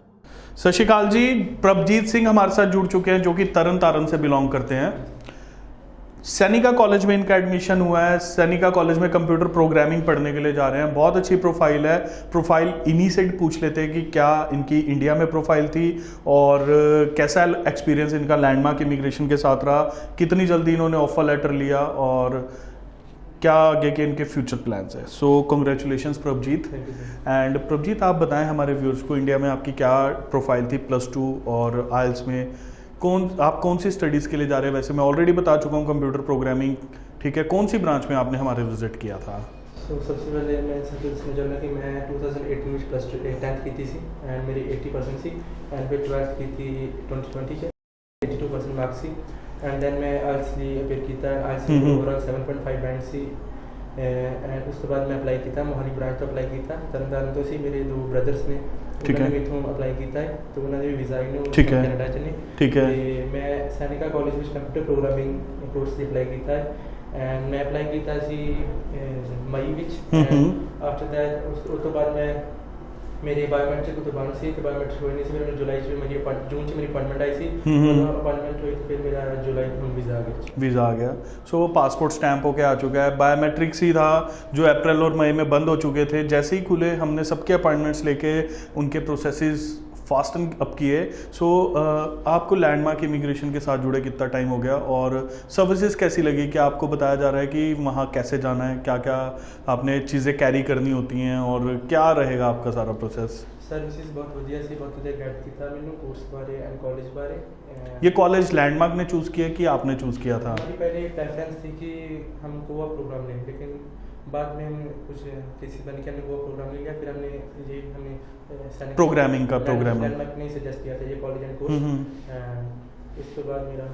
सत श्री अकाल जी, प्रभजीत सिंह हमारे साथ जुड़ चुके हैं जो कि तरन तारण से बिलोंग करते हैं। सैनिका कॉलेज में इनका एडमिशन हुआ है, सैनिका कॉलेज में कंप्यूटर प्रोग्रामिंग पढ़ने के लिए जा रहे हैं। बहुत अच्छी प्रोफाइल है। प्रोफाइल इन्हीं से पूछ लेते हैं कि क्या इनकी इंडिया में प्रोफाइल थी और कैसा एक्सपीरियंस इनका लैंडमार्क इमिग्रेशन के साथ रहा, कितनी जल्दी इन्होंने ऑफर लेटर लिया और क्या आगे के इनके फ्यूचर प्लान्स है। सो कॉन्ग्रेचुलेशंस प्रभजीत। एंड प्रभजीत, आप बताएं हमारे व्यूअर्स को इंडिया में आपकी क्या प्रोफाइल थी +2 और आइल्स में, आप कौन सी स्टडीज़ के लिए जा रहे हैं? वैसे मैं ऑलरेडी बता चुका हूँ कंप्यूटर प्रोग्रामिंग, ठीक है। कौन सी ब्रांच में आपने हमारे विजिट किया था? तो सबसे पहले मैं सबसे जानना कि मैं 2018 में +2 10th की थी एंड मेरी 80% थी, एंड फिर 12th की थी 2020 से 82% मार्क्स थी। एंड देन मैं आइल्स लिए अपेयर किया, आइल्स ओवरऑल 7.5 बैंड सी एंड उसके बाद मैं अप्लाई किया मोहाली ब्रांच तो अप्लाई किया तरन तारण तो सी मेरे 2 ब्रदर्स ने ठीक है उन्होंने भी इथों अप्लाई किया है तो उन्होंने भी वीज़ा इन्हों ठीक है कनाडा च ने ठीक है ते मैं सैनिका कॉलेज में कंप्यूटर प्रोग्रामिंग कोर्स दी अप्लाई किया है एंड मैं अप्लाई किया सी मई विच आफ्टर दैट उस तो बाद मैं मेरी बायोमेट्रिक तो बन सी बायोमेट्रिक होई नहीं सी मेरे जुलाई च मेरी जून च मेरी अपॉइंटमेंट आई सी अपॉइंटमेंट हुई तो फिर मेरा जुलाई में वीज़ा आ गया वीज़ा आ गया। सो पासपोर्ट स्टैंप होके आ चुका है। बायोमेट्रिक्स ही था जो अप्रैल और मई में बंद हो चुके थे, जैसे ही खुले हमने सबके अपॉइंटमेंट्स लेके उनके प्रोसेसेस फास्ट अप किए। सो आपको लैंडमार्क इमिग्रेशन के साथ जुड़े कितना टाइम हो गया और सर्विसेज कैसी लगी? क्या आपको बताया जा रहा है कि वहाँ कैसे जाना है, क्या क्या आपने चीज़ें कैरी करनी होती हैं और क्या रहेगा आपका सारा प्रोसेस? सर्विसेज बहुत वधिया सी बहुत वधिया गाइड किया मैंने कोर्स बारे एंड कॉलेज बारे। ये कॉलेज लैंडमार्क ने चूज़ किया कि आपने चूज़ किया था? हमारी पहले एक प्रेफरेंस थी कि हम गोवा प्रोग्राम लें, लेकिन बाद में हमने कुछ किसी बन के हमने गोवा प्रोग्राम ले लिया, फिर हमने प्रोग्रामिंग का प्रोग्राम लैंडमार्क ने सजेस्ट किया था ये कॉलेज एंड कोर्स एंड इसके बाद मेरा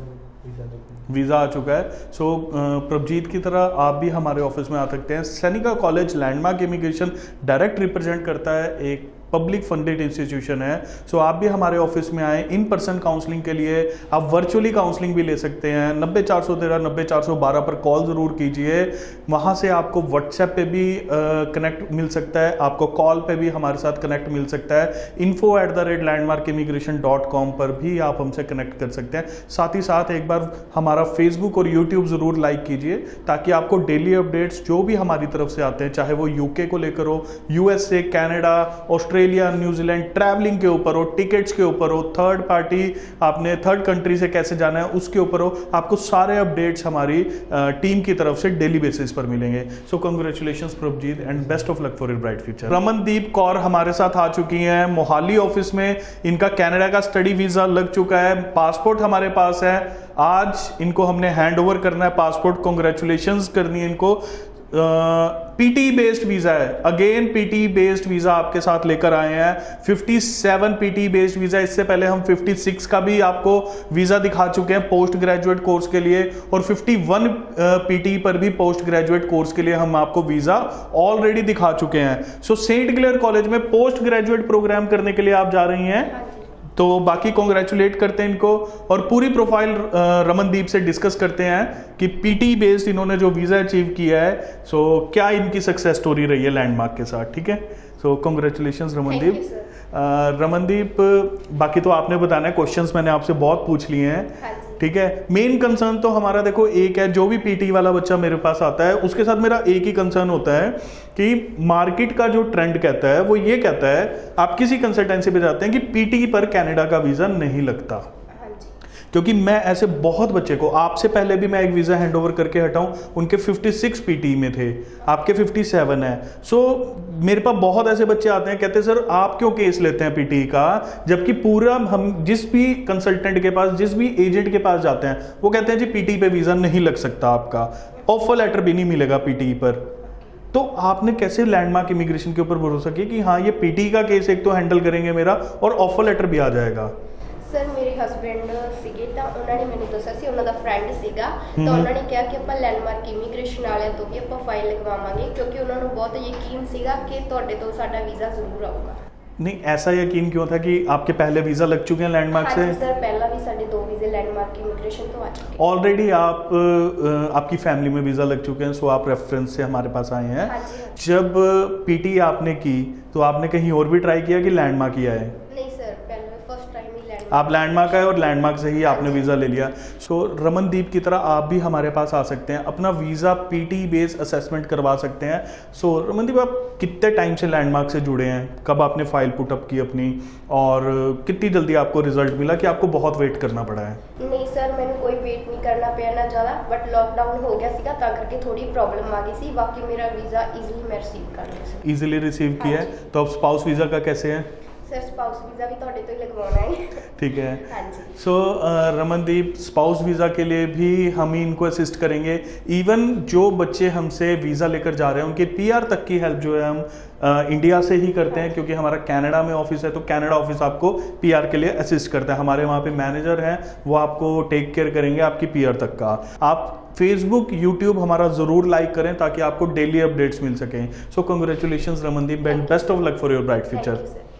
वीज़ा आ चुका है। सो प्रभजीत की तरह आप भी हमारे ऑफिस में आ सकते हैं। सैनिका college landmark immigration direct represent करता है, एक पब्लिक फंडेड इंस्टीट्यूशन है। सो आप भी हमारे ऑफिस में आए। इन पर्सन काउंसलिंग के लिए आप वर्चुअली काउंसलिंग भी ले सकते हैं। 90-413 90-412 पर कॉल ज़रूर कीजिए। वहाँ से आपको व्हाट्सएप पे भी कनेक्ट मिल सकता है, आपको कॉल पे भी हमारे साथ कनेक्ट मिल सकता है। info@landmarkimmigration.com पर भी आप हमसे कनेक्ट कर सकते हैं। साथ ही साथ एक बार हमारा फेसबुक और यूट्यूब ज़रूर लाइक कीजिए ताकि आपको डेली अपडेट्स जो भी हमारी तरफ से आते हैं, चाहे वो यूके को लेकर हो, USA, Canada, Australia, New Zealand, travelling के ऊपर हो, टिकट्स के ऊपर हो, थर्ड पार्टी आपने थर्ड कंट्री से कैसे जाना है उसके ऊपर हो, आपको सारे अपडेट्स हमारी टीम की तरफ से डेली बेसिस पर मिलेंगे। सो congratulations Prabhjeet and best of luck for your bright future. Ramandeep Kaur हमारे साथ आ चुकी हैं मोहाली ऑफिस में। इनका कनाडा का स्टडी वीजा लग चुका है, पासपोर्ट हमारे पास है। आज इनको हमने हैंड ओवर करना है पासपोर्ट। कांग्रेचुलेशंस करनी है इनको। पीटी बेस्ड वीजा है, अगेन पीटी बेस्ड वीजा आपके साथ लेकर आए हैं। 57 पीटी बेस्ड वीजा, इससे पहले हम 56 का भी आपको वीजा दिखा चुके हैं पोस्ट ग्रेजुएट कोर्स के लिए, और 51 पीटी पर भी पोस्ट ग्रेजुएट कोर्स के लिए हम आपको वीजा ऑलरेडी दिखा चुके हैं। सो सेंट क्लेयर कॉलेज में पोस्ट ग्रेजुएट प्रोग्राम करने के लिए आप जा रही हैं, तो बाकी कॉन्ग्रेचुलेट करते हैं इनको और पूरी प्रोफाइल रमनदीप से डिस्कस करते हैं कि पीटी बेस्ड इन्होंने जो वीज़ा अचीव किया है, सो क्या इनकी सक्सेस स्टोरी रही है लैंडमार्क के साथ। ठीक है, सो कॉन्ग्रेचुलेशंस रमनदीप। रमनदीप, बाकी तो आपने बताना है, क्वेश्चंस मैंने आपसे बहुत पूछ लिए हैं। ठीक है, मेन कंसर्न तो हमारा देखो एक है, जो भी पीटी वाला बच्चा मेरे पास आता है उसके साथ मेरा एक ही कंसर्न होता है कि मार्केट का जो ट्रेंड कहता है वो ये कहता है, आप किसी कंसल्टेंसी पे जाते हैं कि पीटी पर कनाडा का वीज़ा नहीं लगता। क्योंकि मैं ऐसे बहुत बच्चे को, आपसे पहले भी मैं एक वीज़ा हैंड ओवर करके हटाऊं, उनके 56 पीटी में थे, आपके 57 है। सो मेरे पास बहुत ऐसे बच्चे आते हैं, कहते हैं सर आप क्यों केस लेते हैं पीटी का, जबकि पूरा हम जिस भी कंसल्टेंट के पास, जिस भी एजेंट के पास जाते हैं, वो कहते हैं जी पीटी पे वीज़ा नहीं लग सकता, आपका ऑफर लेटर भी नहीं मिलेगा पीटी पर। तो आपने कैसे लैंडमार्क इमिग्रेशन के ऊपर भरोसा किया कि हाँ ये पीटी का केस एक तो हैंडल करेंगे मेरा और ऑफर लेटर भी आ जाएगा? ਸਰ ਮੇਰੇ ਹਸਬੈਂਡ ਸੀਗੇ ਤਾਂ ਉਹਨਾਂ ਨੇ ਮੈਨੂੰ ਦੱਸਿਆ ਸੀ, ਉਹਨਾਂ ਦਾ ਫਰੈਂਡ ਸੀਗਾ, ਤਾਂ ਉਹਨਾਂ ਨੇ ਕਿਹਾ ਕਿ ਆਪਾਂ ਲੈਂਡਮਾਰਕ ਇਮੀਗ੍ਰੇਸ਼ਨ ਵਾਲਿਆਂ ਤੋਂ ਵੀ ਆਪਾਂ ਫਾਈਲ ਲਗਵਾਵਾਂਗੇ, ਕਿਉਂਕਿ ਉਹਨਾਂ ਨੂੰ ਬਹੁਤ ਯਕੀਨ ਸੀਗਾ ਕਿ ਤੁਹਾਡੇ ਤੋਂ ਸਾਡਾ ਵੀਜ਼ਾ ਜ਼ਰੂਰ ਆਊਗਾ। नहीं, ऐसा यकीन क्यों था कि आपके पहले वीज़ा लग चुके हैं लैंडमार्क से? हाँ सर, पहला भी साढ़े 2 वीज़े लैंडमार्क इमिग्रेशन तो आ चुके हैं ऑलरेडी। आपकी फैमिली में वीज़ा लग चुके हैं, सो आप रेफरेंस से हमारे पास आए हैं। हाँ जी। जब पीटी आपने की तो आपने कहीं और भी ट्राई किया कि लैंडमार्क ही आए? नहीं सर, पहले फर्स्ट टाइम ही आप लैंडमार्क आए और लैंडमार्क से ही आपने वीज़ा ले लिया। सो रमनदीप की तरह आप भी हमारे पास आ सकते हैं, अपना वीज़ा पीटी बेस्ड असेसमेंट करवा सकते हैं। सो रमनदीप, आप कितने टाइम से लैंडमार्क से जुड़े हैं, कब आपने फाइल पुटअप की अपनी, और कितनी जल्दी आपको रिजल्ट मिला कि आपको बहुत वेट करना पड़ा है? नहीं सर, मैंने कोई वेट नहीं करना पिया ना ज़्यादा, बट लॉकडाउन हो गया सीगा ता करके थोड़ी प्रॉब्लम आ गई सी, बाकी मेरा वीज़ा इजीली मैं रिसीव कर लिया। इजीली रिसीव किया है। तो अब स्पाउस वीज़ा का कैसे है? ਸਰ ਸਪਾਊਸ ਵੀਜ਼ਾ ਵੀ ਤੁਹਾਡੇ ਤੋਂ ਹੀ ਲਗਵਾਉਣਾ ਹੈ। ठीक है। हाँ जी। सो रमनदीप, स्पाउस वीज़ा के लिए भी हम ही इनको असिस्ट करेंगे। इवन जो बच्चे हमसे वीज़ा लेकर जा रहे हैं उनके पीआर तक की हेल्प जो है हम इंडिया से ही करते हैं, क्योंकि हमारा कनाडा में ऑफिस है, तो कनाडा ऑफिस आपको पीआर के लिए असिस्ट करता है। हमारे वहाँ पे मैनेजर हैं, वो आपको टेक केयर करेंगे आपकी पीआर तक का। आप फेसबुक, यूट्यूब हमारा ज़रूर लाइक करें ताकि आपको डेली अपडेट्स मिल सकें। सो congratulations Ramandeep, best of luck for your bright thank future. You sir.